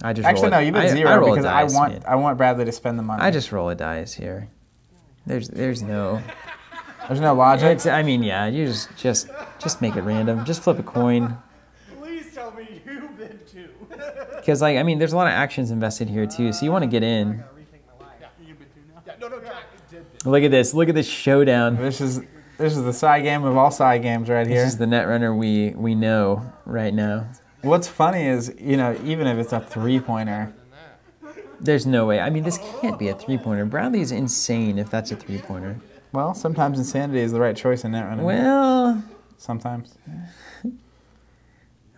Actually, no, you bid 0 because I want Bradley to spend the money. I just roll a dice here. There's no... There's no logic? I mean, yeah, you just make it random. Just flip a coin. Please tell me you bid 2. Because, like, I mean, there's a lot of actions invested here, too, so you want to get in. Look at this. Look at this showdown. This is the side game of all side games right here. This is the Netrunner we know right now. What's funny is, even if it's a 3-pointer. There's no way. I mean, this can't be a 3-pointer. Bradley's insane if that's a 3-pointer. Well, sometimes insanity is the right choice in Netrunner. Well... Sometimes.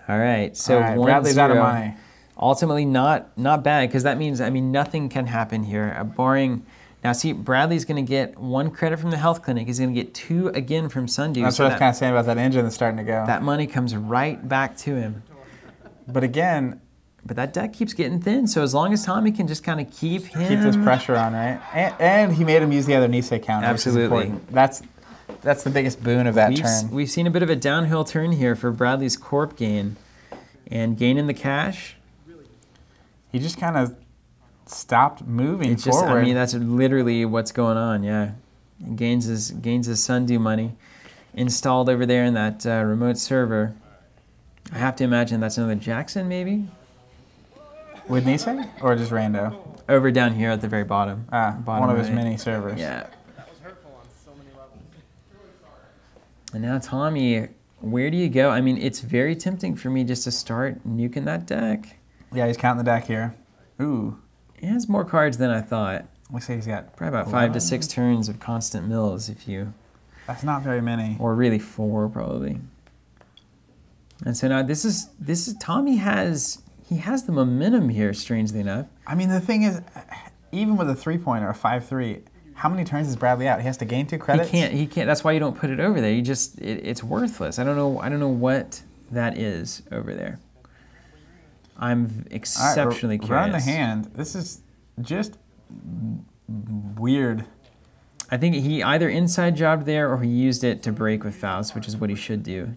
All right, so 1-0. Bradley's out of money. Ultimately, not bad, because that means, I mean, nothing can happen here. Barring... Now, see, Bradley's going to get 1 credit from the health clinic. He's going to get 2 again from Sundew. That's what I was kind of saying about that engine that's starting to go. That money comes right back to him. But again... But that deck keeps getting thin, so as long as Tommy can just kind of keep this pressure on, right? And he made him use the other Nisei counter, absolutely. Which is important. That's the biggest boon of that turn. We've seen a bit of a downhill turn here for Bradley's Corp gain. And gaining the cash. He just kind of stopped moving forward. I mean, that's literally what's going on, yeah. He gains his Sundew money installed over there in that remote server. I have to imagine that's another Jackson, maybe? With Nisei? Or just rando? Over down here at the very bottom. One of his mini servers. Yeah. That was hurtful on so many levels. And now, Tommy, where do you go? I mean, it's very tempting for me just to start nuking that deck. Yeah, he's counting the deck here. Ooh. He has more cards than I thought. Looks like he's got... Probably about 5 to 6 turns of constant mills if you... That's not very many. Or really 4, probably. And so now this is Tommy has the momentum here, strangely enough. I mean, the thing is, even with a 3-pointer, a 5-3, how many turns is Bradley out? He has to gain 2 credits? He can't. That's why you don't put it over there. It's worthless. I don't know what that is over there. I'm exceptionally curious. Run the hand. This is just weird. I think he either inside jobbed there or he used it to break with Faust, which is what he should do.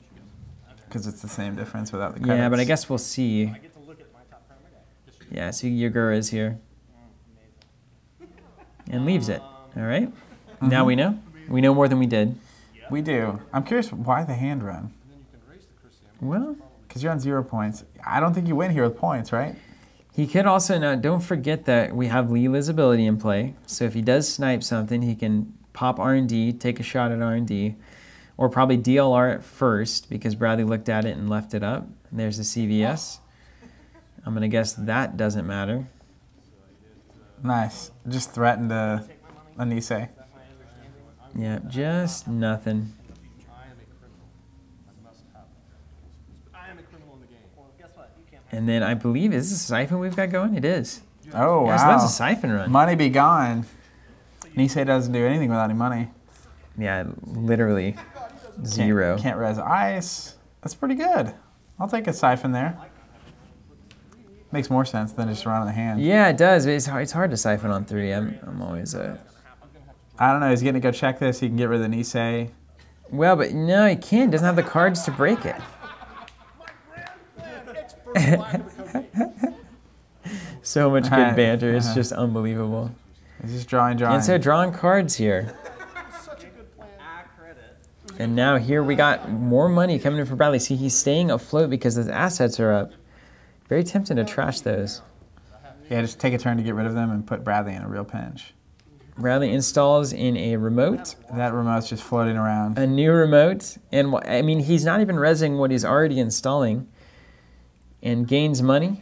Because it's the same difference without the credits. Yeah, but I guess we'll see. Yeah, so Yagura is here. And leaves it. All right. Now we know. We know more than we did. We do. I'm curious why the hand run. Well, Because you're on 0 points. I don't think you win here with points, right? he could also, now don't forget that we have Leela's ability in play. So if he does snipe something, he can pop R&D, take a shot at R&D, or probably DLR it first because Bradley looked at it and left it up. And there's the CVS. I'm going to guess that doesn't matter. Nice. Just threatened a Nisei. Yeah, just nothing. I am a criminal in the game. Well, guess what? You can't. And then I believe, is this a siphon we've got going? It is. Oh, Yeah, so wow. that's a siphon run. Money be gone. Nisei doesn't do anything without any money. Yeah, literally zero. Can't res ice. That's pretty good. I'll take a siphon there. Makes more sense than just running the hand. Yeah, it does. It's hard to siphon on 3. I'm always I don't know. He's going to go check this. He can get rid of the Nisei. Well, but no, he can't. Doesn't have the cards to break it. So much good banter. It's just unbelievable. He's just drawing. And so drawing cards here. And now here we got more money coming in for Bradley. See, he's staying afloat because his assets are up. Very tempting to trash those. Yeah, just take a turn to get rid of them and put Bradley in a real pinch. Bradley installs in a remote. That remote's just floating around. A new remote. And I mean, he's not even resing what he's already installing. And gains money.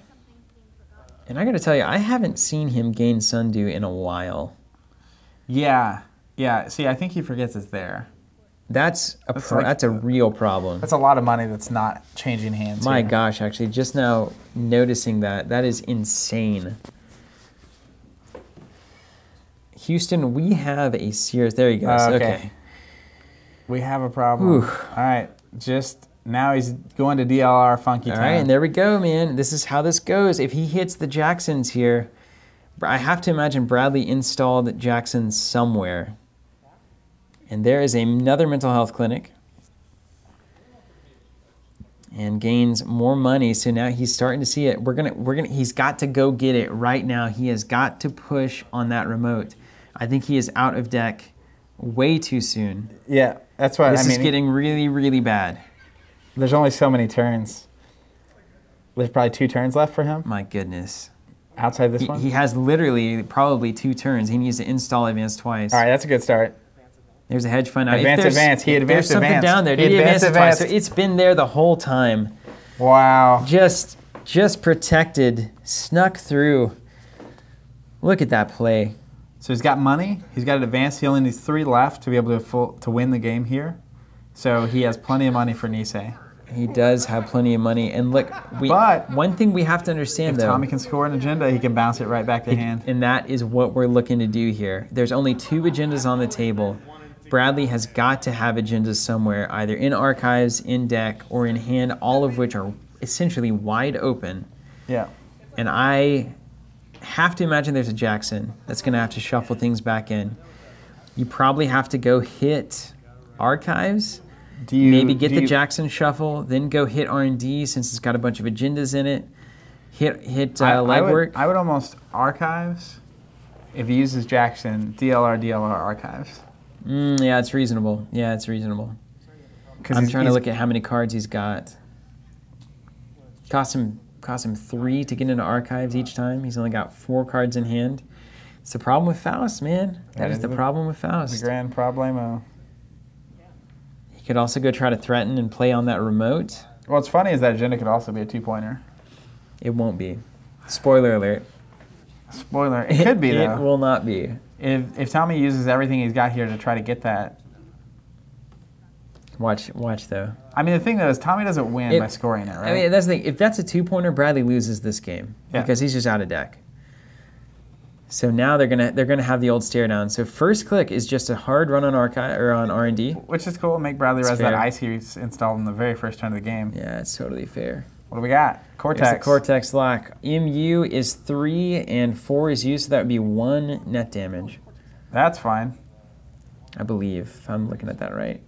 And I got to tell you, I haven't seen him gain Sundew in a while. Yeah. See, I think he forgets it's there. That's a real problem. That's a lot of money that's not changing hands. My here. gosh, actually, just now noticing that is insane. Houston, we have a serious. There he goes. Okay. We have a problem. Whew. All right. Just now he's going to DLR Funky All Town. right, and there we go, man. This is how this goes. If he hits the Jacksons here, I have to imagine Bradley installed Jacksons somewhere. And there is another mental health clinic. And gains more money. So now he's starting to see it. He's got to go get it right now. He has got to push on that remote. I think he is out of deck way too soon. Yeah, that's what This is getting really, really bad. There's only so many turns. There's probably 2 turns left for him My goodness. outside this one. He has literally probably 2 turns. He needs to install advance twice. All right, that's a good start. There's a hedge fund. Now, Advance. He advanced there's something advance. down there. He Did he advance advanced it twice? So it's been there the whole time. Wow. Just protected, snuck through. Look at that play. So he's got money. He's got an advance. He only needs 3 left to be able to win the game here. So he has plenty of money for Nisei. He does have plenty of money. And look, But one thing we have to understand, If though, Tommy can score an agenda, he can bounce it right back to hand. and that is what we're looking to do here. There's only 2 agendas on the table. Bradley has got to have agendas somewhere, either in archives, in deck, or in hand, all of which are essentially wide open. Yeah. And I have to imagine there's a Jackson that's going to have to shuffle things back in. You probably have to go hit archives, maybe get the Jackson shuffle, then go hit R&D since it's got a bunch of agendas in it. Hit legwork. I would almost archives. If he uses Jackson, DLR archives. Yeah, it's reasonable. I'm trying to look at how many cards he's got. Cost him 3 to get into archives each time. He's only got 4 cards in hand. It's the problem with Faust, man. That is the problem with Faust. The grand problemo. He could also go try to threaten and play on that remote. What's funny is that agenda could also be a 2-pointer. It won't be. Spoiler alert. Spoiler. It could be, though. It will not be. If Tommy uses everything he's got here to try to get that. Watch though. I mean, the thing though is Tommy doesn't win by scoring it, right? I mean, that's the thing. If that's a 2-pointer, Bradley loses this game because he's just out of deck. So now they're gonna have the old stare down. So first click is just a hard run on archive or on R&D. Which is cool. Make Bradley res that ice he installed in the very first turn of the game. Yeah, it's totally fair. What do we got? There's Cortex. the Cortex lock. MU is 3 and 4 is used, so that would be 1 net damage, That's fine. I believe, if I'm looking at that right.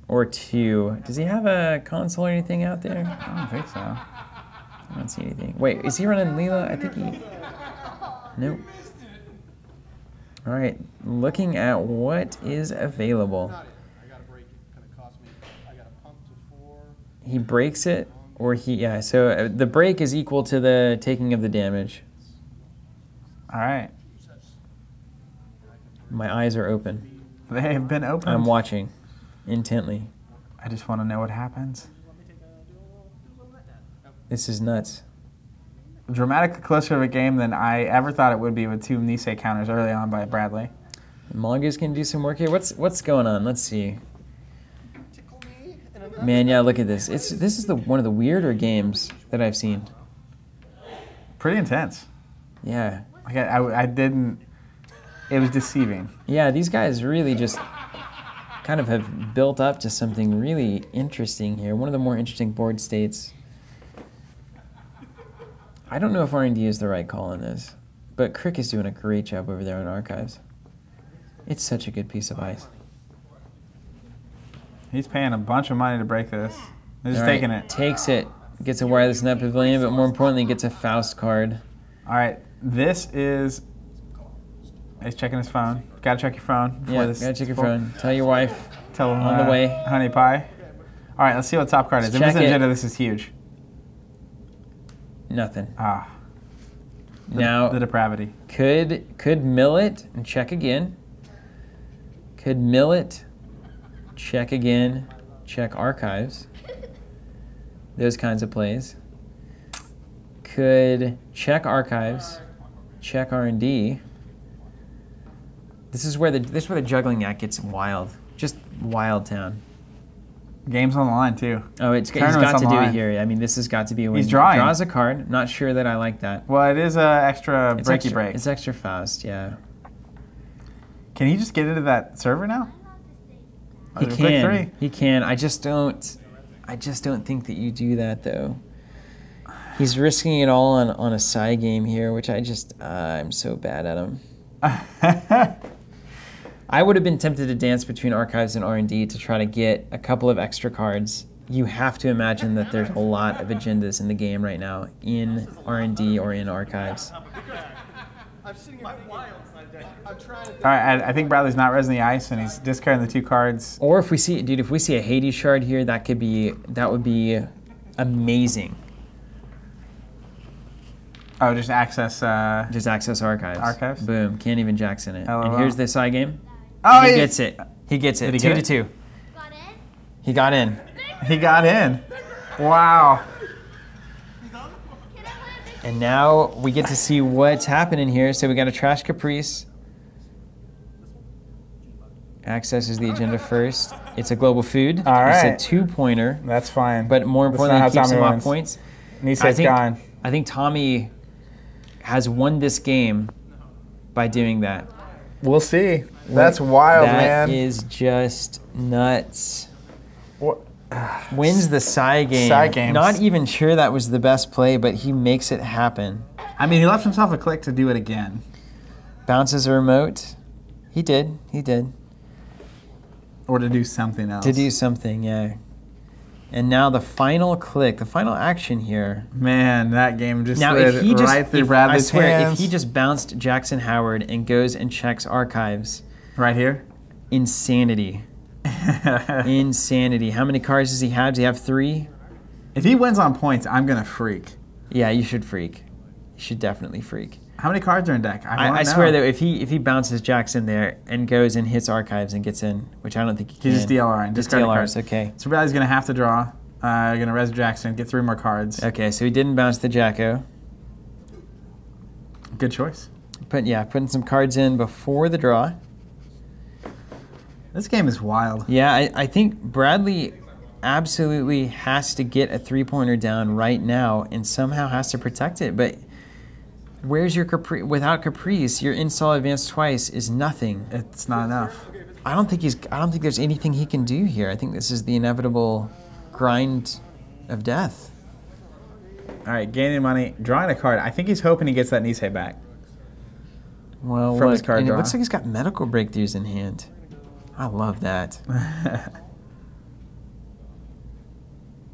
Or 2. Does he have a console or anything out there? I don't think so. I don't see anything. Wait, is he running Leela? I think he... Nope. All right, looking at what is available. I got to break it. Kind of cost me. I got a pump to 4. He breaks it, or he... Yeah, so the break is equal to the taking of the damage. All right. My eyes are open. They have been opened. I'm watching intently. I just want to know what happens. This is nuts. Dramatically closer of a game than I ever thought it would be with 2 Nisei counters early on by Bradley. Mongoose can do some work here. What's going on? Let's see. Man, yeah, look at this. This is one of the weirder games that I've seen. Pretty intense. Yeah. Like I didn't. It was deceiving. Yeah, these guys really just kind of have built up to something really interesting here. One of the more interesting board states. I don't know if R&D is the right call on this, but Crick is doing a great job over there on Archives. It's such a good piece of ice. He's paying a bunch of money to break this. He's just All right, taking it. Takes it. Gets a Wireless Net Pavilion, but more importantly, gets a Faust card. All right. This is. He's checking his phone. Got to check your phone. Before Yeah, this, gotta check your phone. Tell your wife. Tell him On the way. Honey pie. All right. Let's see what top card is. If Check it's an it. agenda, this is huge. Nothing. Ah. Now, The depravity. could mill it and check again. Could mill it, check again, check Archives. Those kinds of plays. Could check Archives, check R&D. This is where the juggling act gets wild. Just wild town. Game's on the line too. Oh, he's Tournament's got to on do the it line. here. I mean, this has got to be a win. He's drawing. Draws a card. Not sure that I like that. Well, it is a extra It's breaky extra, break. It's extra Faust, yeah. Can he just get into that server now? He Pick can. 3. He can. I just don't think that you do that though. He's risking it all on a side game here, which I'm so bad at him. I would have been tempted to dance between Archives and R&D to try to get a couple of extra cards. You have to imagine that there's a lot of agendas in the game right now in R&D or in Archives. I'm sitting here. I'm trying to. All right. I think Bradley's not resing the ice, and he's discarding the 2 cards. Or if we see a Hades shard here, that would be amazing. Oh, just access. Just access Archives. Archives? Boom. Can't even Jackson it. LOL. And here's the side game. Oh, He gets it. He gets it. Did he 2 get to it? 2. Got in? He got in. He got in. Wow. Can I play a big And now we get to see what's happening here. So we got a Trash Caprice. Accesses the agenda first. It's a global food. All right. It's a 2-pointer. That's fine. But more That's not importantly, how it keeps Tommy him off wins. points. Nisei's gone. I think Tommy has won this game by doing that. We'll see. That's wild, That man. is just nuts. What? Wins the side game. Side games. Not even sure that was the best play, but he makes it happen. I mean, he left himself a click to do it again. Bounces a remote. He did. Or to do something else. To do something, yeah. And now the final click, the final action here. Man, that game just Now, slid if he just, right through if, I Bradley's swear, hands. if he just bounced Jackson Howard and goes and checks Archives, Right here? insanity. Insanity. How many cards does he have? Does he have 3? If he wins on points, I'm going to freak. Yeah, you should freak. You should definitely freak. How many cards are in deck? I swear though, if he bounces Jackson there and goes and hits Archives and gets in, which I don't think he can. He's just DLRing. Just discard a DLRs, card. okay. So Bradley's going to have to draw. Going to res Jackson, get 3 more cards. Okay, so he didn't bounce the Jacko. Good choice. Putting some cards in before the draw. This game is wild. Yeah, I think Bradley absolutely has to get a 3-pointer down right now and somehow has to protect it. But where's your Caprice? Without Caprice, your install advance twice is nothing. It's not enough. I don't think there's anything he can do here. I think this is the inevitable grind of death. All right, gaining money, drawing a card. I think he's hoping he gets that Nisei back. Well, From his look, card and it draw. looks like he's got medical breakthroughs in hand. I love that.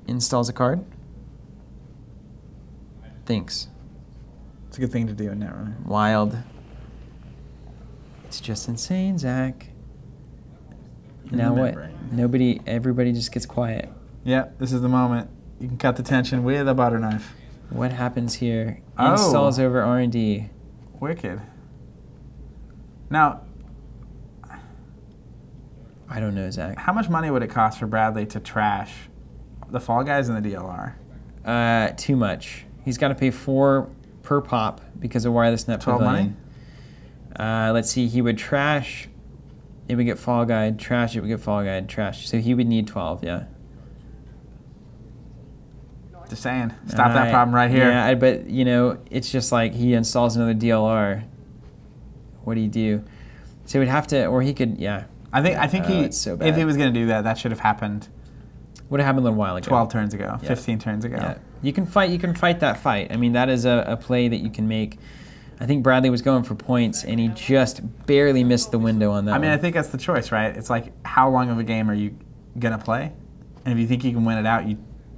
Installs a card. Thinks. It's a good thing to do in Netrunner. Wild. It's just insane, Zach. Now what? Everybody just gets quiet. Yep, this is the moment. You can cut the tension with a butter knife. What happens here? Oh. Installs over R&D. Wicked. Now, I don't know, Zach. how much money would it cost for Bradley to trash the Fall Guys and the DLR? Too much. He's got to pay 4 per pop because of Wireless Net 12 Pavilion. Let's see. He would trash. It would get Fall Guide. Trash. It would get Fall Guide. Trash. So he would need 12. Yeah. Just saying. Stop that problem right here. Yeah, but you know, it's just like he installs another DLR. What do you do? So he would have to, or he could. Yeah. I think it's so bad. if he was going to do that, that should have happened Would have happened a little while ago. 12 turns ago, Yeah. 15 turns ago. Yeah. You can fight that fight. I mean, that is a play that you can make. I think Bradley was going for points, and he just barely missed the window on that I mean, one. I think that's the choice, right? It's like, how long of a game are you going to play? And if you think you can win it out,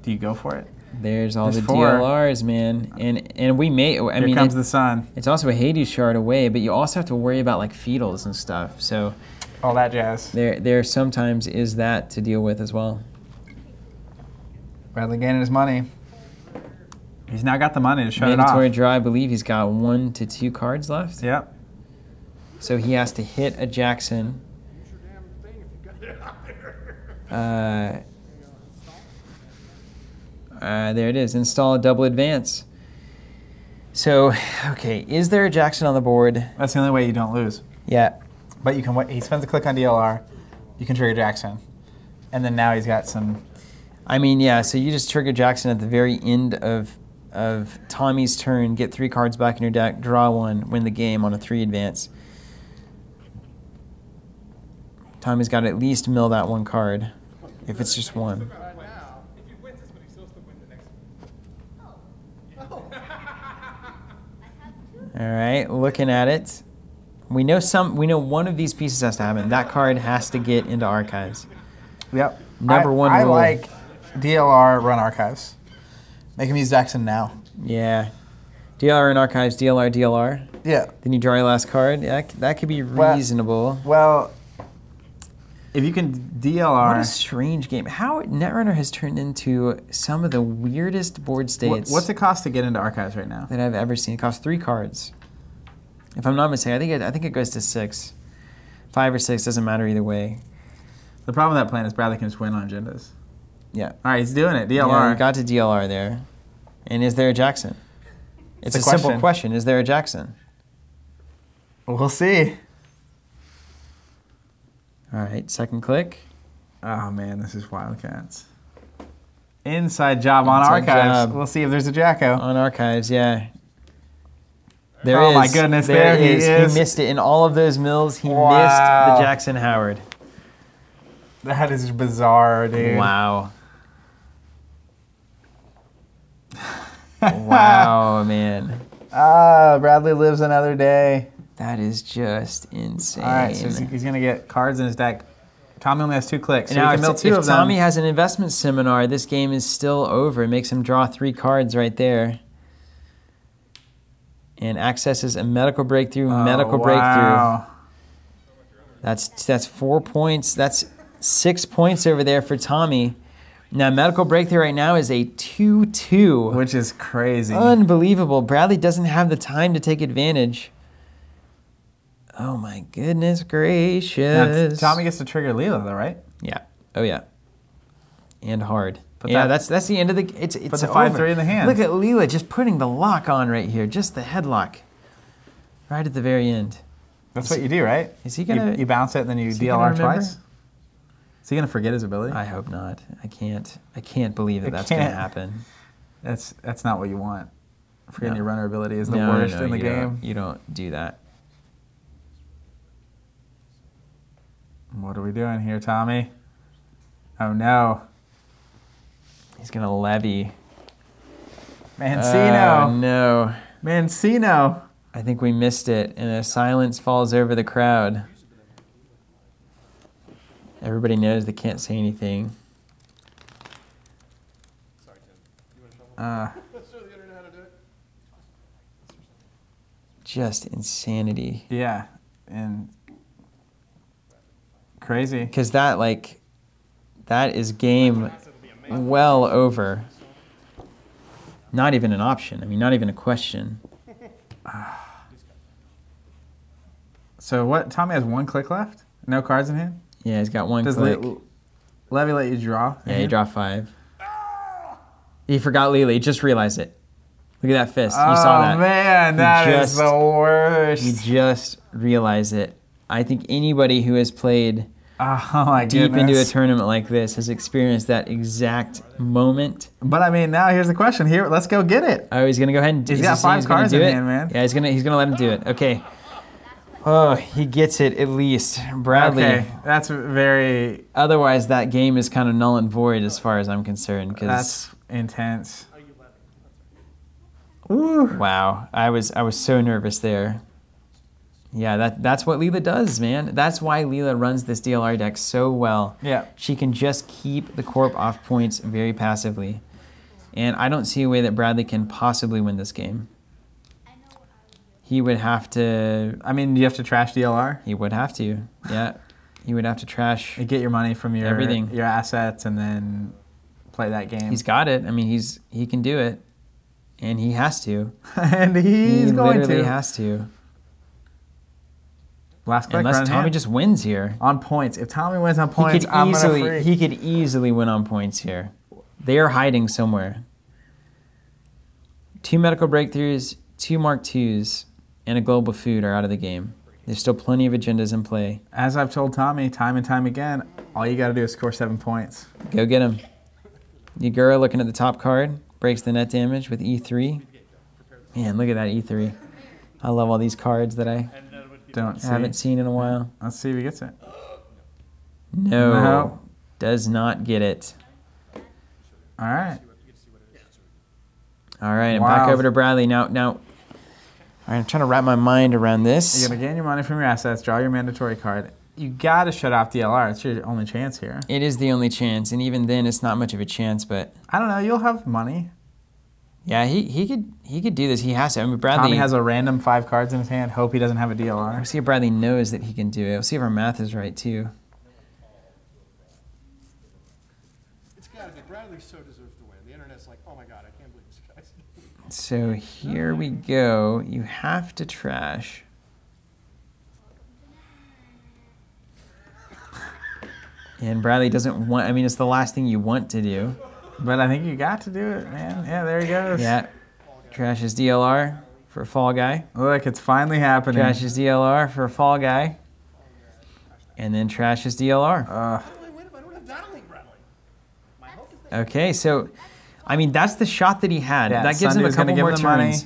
do you go for it? There's all There's the 4. DLRs, man. And we may, Here comes the sun. it's also a Hades shard away, but you also have to worry about like Fetals and stuff. So All that jazz. there sometimes is that to deal with as well. Bradley gaining his money. He's now got the money to shut it Mandatory off. draw, I believe he's got 1 to 2 cards left. Yep. So he has to hit a Jackson. There it is. Install a double advance. So, okay, is there a Jackson on the board? That's the only way you don't lose. Yeah. But you can. He spends a click on DLR. You can trigger Jackson, and then now he's got some. I mean, yeah, so you just trigger Jackson at the very end of Tommy's turn, get 3 cards back in your deck, draw 1, win the game on a 3 advance. Tommy's got to at least mill that 1 card, if it's just 1. If he wins this, but he still win the next one. All right, looking at it. We know one of these pieces has to happen. That card has to get into archives. Yep. Number one I rule. like DLR run archives. Make him use Jackson now. Yeah. DLR in archives, DLR. Yeah. Then you draw your last card. That could be reasonable. Well, if you can DLR. What a strange game. How Netrunner has turned into some of the weirdest board states What's it cost to get into archives right now? that I've ever seen. It costs 3 cards. If I'm not mistaken, I think it goes to 6. 5 or 6, doesn't matter either way. The problem with that plan is Bradley can just win on agendas. Yeah. All right, he's doing it. DLR. Yeah, you got to DLR there. And is there a Jackson? It's a simple question. Is there a Jackson? We'll see. All right, second click. Oh man, this is Wildcats. Inside job on Inside archives. job. We'll see if there's a Jacko. On archives, yeah. There Oh is. my goodness, there he is. He missed it. In all of those mills, he Wow. missed the Jackson Howard. That is bizarre, dude. Wow. Wow, man. Bradley lives another day. That is just insane. All right, so he's going to get cards in his deck. Tommy only has 2 clicks, so Now, he can mill 2 if of them. Tommy has an investment seminar, this game is still over. It makes him draw 3 cards right there. And accesses a medical breakthrough, Wow. That's 4 points. That's 6 points over there for Tommy. Now, medical breakthrough right now is a 2-2. Which is crazy. Unbelievable. Bradley doesn't have the time to take advantage. Oh my goodness Now, gracious. Tommy gets to trigger Leela, though, right? Yeah. Oh yeah. And hard. But yeah, that- that's the end of the. It's the over. 5-3 in the hand. Look at Leela just putting the lock on right here, just the headlock, right at the very end. That's what you do, right? Is he gonna? You bounce it and then you is he gonna DLR remember? twice? Is he going to forget his ability? I hope not. I can't believe that I that's going to can't. happen. That's not what you want. Forgetting No. your runner ability is the No, worst no, in the you game. don't- You don't do that. What are we doing here, Tommy? Oh no. He's gonna levy. Mancino. No. Mancino. I think we missed it, and a silence falls over the crowd. Everybody knows they can't say anything. Just insanity. Yeah, and crazy. Because that is game well over. Not even an option. I mean, not even a question. So what? Tommy has 1 click left? No cards in hand? Yeah, he's got 1 Does click. Levy let you draw? Yeah, you draw 5. He forgot Lila. He just realized it. Look at that fist. You saw that. Oh, man, that is the worst. You just realized it. I think anybody who has played Oh, my deep goodness. into a tournament like this has experienced that exact moment. But, I mean, now here's the question. Here, let's go get it. Oh, he's going to go ahead and do it. He's got 5 gonna cards do in it? hand, man. Yeah, he's gonna let him do it. Okay. Oh, he gets it at least. Bradley. Okay, that's very... Otherwise, that game is kind of null and void as far as I'm concerned. That's intense. Wow, I was so nervous there. Yeah, that's what Leela does, man. That's why Leela runs this DLR deck so well. Yeah. She can just keep the corp off points very passively. And I don't see a way that Bradley can possibly win this game. He would have to... I mean, do you have to trash DLR? He would have to, yeah. He would have to trash... You get your money from your Everything. your assets and then play that game. He's got it. I mean, he can do it. And he has to. And He he's going literally to. has to. Last click, Unless run Tommy hand. just wins here. On points. If Tommy wins on points, I'm going to freak. He could easily win on points here. They are hiding somewhere. 2 medical breakthroughs, 2 Mark IIs, and a global food are out of the game. There's still plenty of agendas in play. As I've told Tommy time and time again, all you got to do is score 7 points. Go get him. Yagura looking at the top card. Breaks the net damage with E3. Man, look at that E3. I love all these cards that I Don't see. haven't seen in a while. Let's see if he gets it. No. Does not get it. All right. All right, and back Wow. over to Bradley. Now, all right, I'm trying to wrap my mind around this. You're going to gain your money from your assets, draw your mandatory card. You got to shut off DLR. It's your only chance here. It is the only chance, and even then, it's not much of a chance. But I don't know. You'll have money. yeah, he could do this. He has to. I mean, Bradley. Tommy has a random 5 cards in his hand. Hope he doesn't have a DLR. We'll see if Bradley knows that he can do it. We'll see if our math is right too. It's got to be. Bradley so deserves to win. The internet's like, oh my god, I can't believe this guy's. So here we go. You have to trash. And Bradley doesn't want. I mean, it's the last thing you want to do. But I think you got to do it, man. Yeah, there he goes. Yeah. Trashes DLR for Fall Guy. Look, it's finally happening. Trashes DLR for Fall Guy. And then trashes DLR. How do I win if I don't have Data Link, Bradley? My hope is that Okay, so, I mean, that's the shot that he had. Yeah, that gives him a Sunday's gonna couple give more him the money. turns.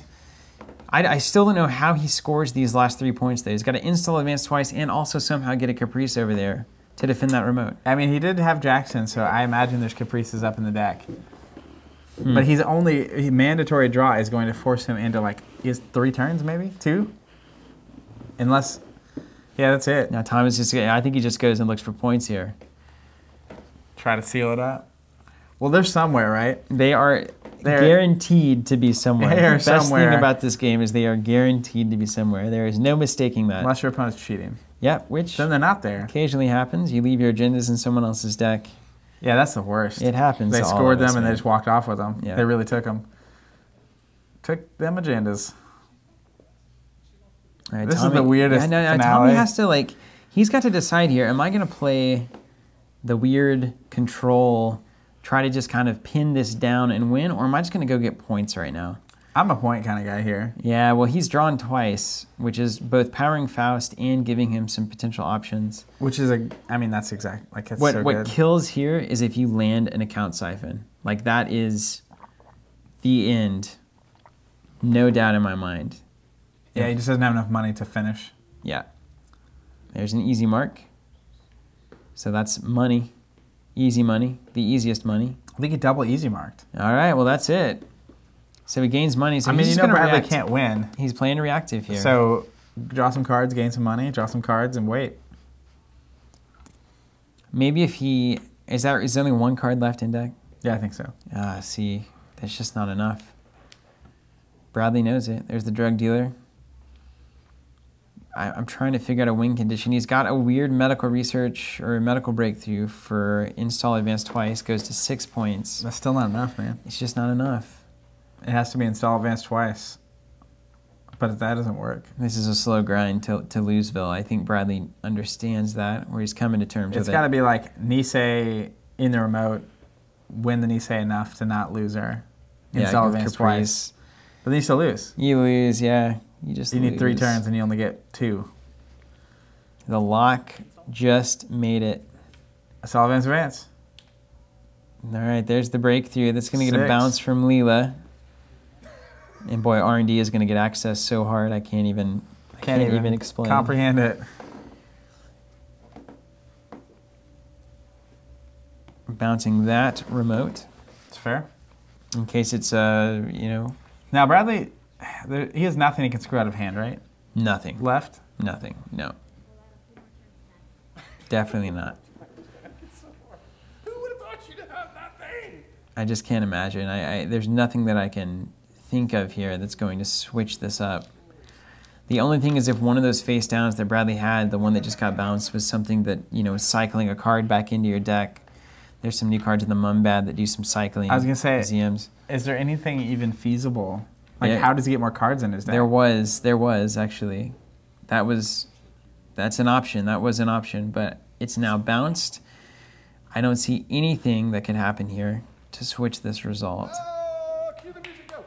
I still don't know how he scores these last 3 points, though. He's got to install advance twice and also somehow get a Caprice over there to defend that remote. I mean, he did have Jackson, so I imagine there's Caprices up in the deck. But he's only mandatory draw is going to force him into like he has 3 turns, maybe 2, unless. Yeah, that's it. Now, Thomas just, I think he just goes and looks for points here. Try to seal it up. Well, they're somewhere, right? They are They're- guaranteed to be somewhere. They are The best somewhere. thing about this game is they are guaranteed to be somewhere. There is no mistaking that. Unless your opponent's cheating, Yeah, which then they're not there. occasionally happens. You leave your agendas in someone else's deck. Yeah, that's the worst. It happens. They to all scored of us, them and they man. just walked off with them. Yeah. They really took them. Took them agendas. All right, This is the weirdest no, finale. Tommy has to, like, he's got to decide here. Am I going to play the weird control, try to just kind of pin this down and win, or am I just going to go get points right now? I'm a point kind of guy here. Yeah, well, he's drawn twice, which is both powering Faust and giving him some potential options. Which is I mean, that's exact. Like, it's What so what good. kills here is if you land an account siphon. Like, that is the end. No doubt in my mind. Yeah, he just doesn't have enough money to finish. Yeah. There's an easy mark. So that's money. Easy money. The easiest money. I think he double easy marked. All right, well, that's it. So he gains money. So I mean, he's you just know gonna Bradley react. can't win. He's playing reactive here. So draw some cards, gain some money, draw some cards, and wait. maybe if he is there only one card left in deck. Yeah, I think so. See, that's just not enough. Bradley knows it. There's the drug dealer. I'm trying to figure out a win condition. He's got a weird medical research or a medical breakthrough for install advance twice. Goes to 6 points. That's still not enough, man. It's just not enough. It has to be install advance twice. But that doesn't work. This is a slow grind to Loseville. I think Bradley understands that, or he's coming to terms with It's it. got to be like Nisei in the remote, win the Nisei enough to not lose her. Install with advance Caprice. twice. But then you still lose. You lose, yeah. You need 3 turns and you only get 2. The lock just made it. Install advance. All right, there's the breakthrough. That's going to get a 6. bounce from Leela. And boy, R&D is going to get access so hard I can't even explain. Comprehend it. Bouncing that remote It's fair. in case it's Now Bradley, he has nothing he can screw out of hand, right? nothing. Left. Nothing. No. Definitely not. Who would have thought you'd have that thing? I just can't imagine. There's nothing that I can think of here that's going to switch this up. The only thing is if one of those face downs that Bradley had, the one that just got bounced, was something that, is cycling a card back into your deck. There's some new cards in the Mumbad that do some cycling. I was gonna say, ZMs. Is there anything even feasible? Like, Yeah. how does he get more cards in his deck? There was actually. That's an option. That was an option, but it's now bounced. I don't see anything that could happen here to switch this result. Oh, cue the music, go.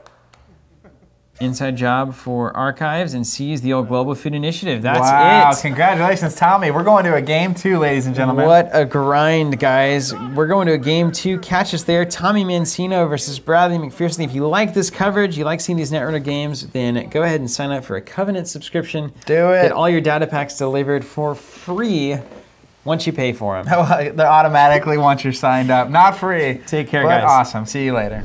Inside job for Archives and seize the old Global Food Initiative. That's wow, it. Congratulations, Tommy. We're going to a game 2, ladies and gentlemen. What a grind, guys. We're going to a game 2. Catch us there. Tommy Mancino versus Bradley McPherson. If you like this coverage, you like seeing these Netrunner games, then go ahead and sign up for a Covenant subscription. Do it. Get all your data packs delivered for free once you pay for them. They automatically once you're signed up. Not free. Take care, but guys. Awesome. See you later.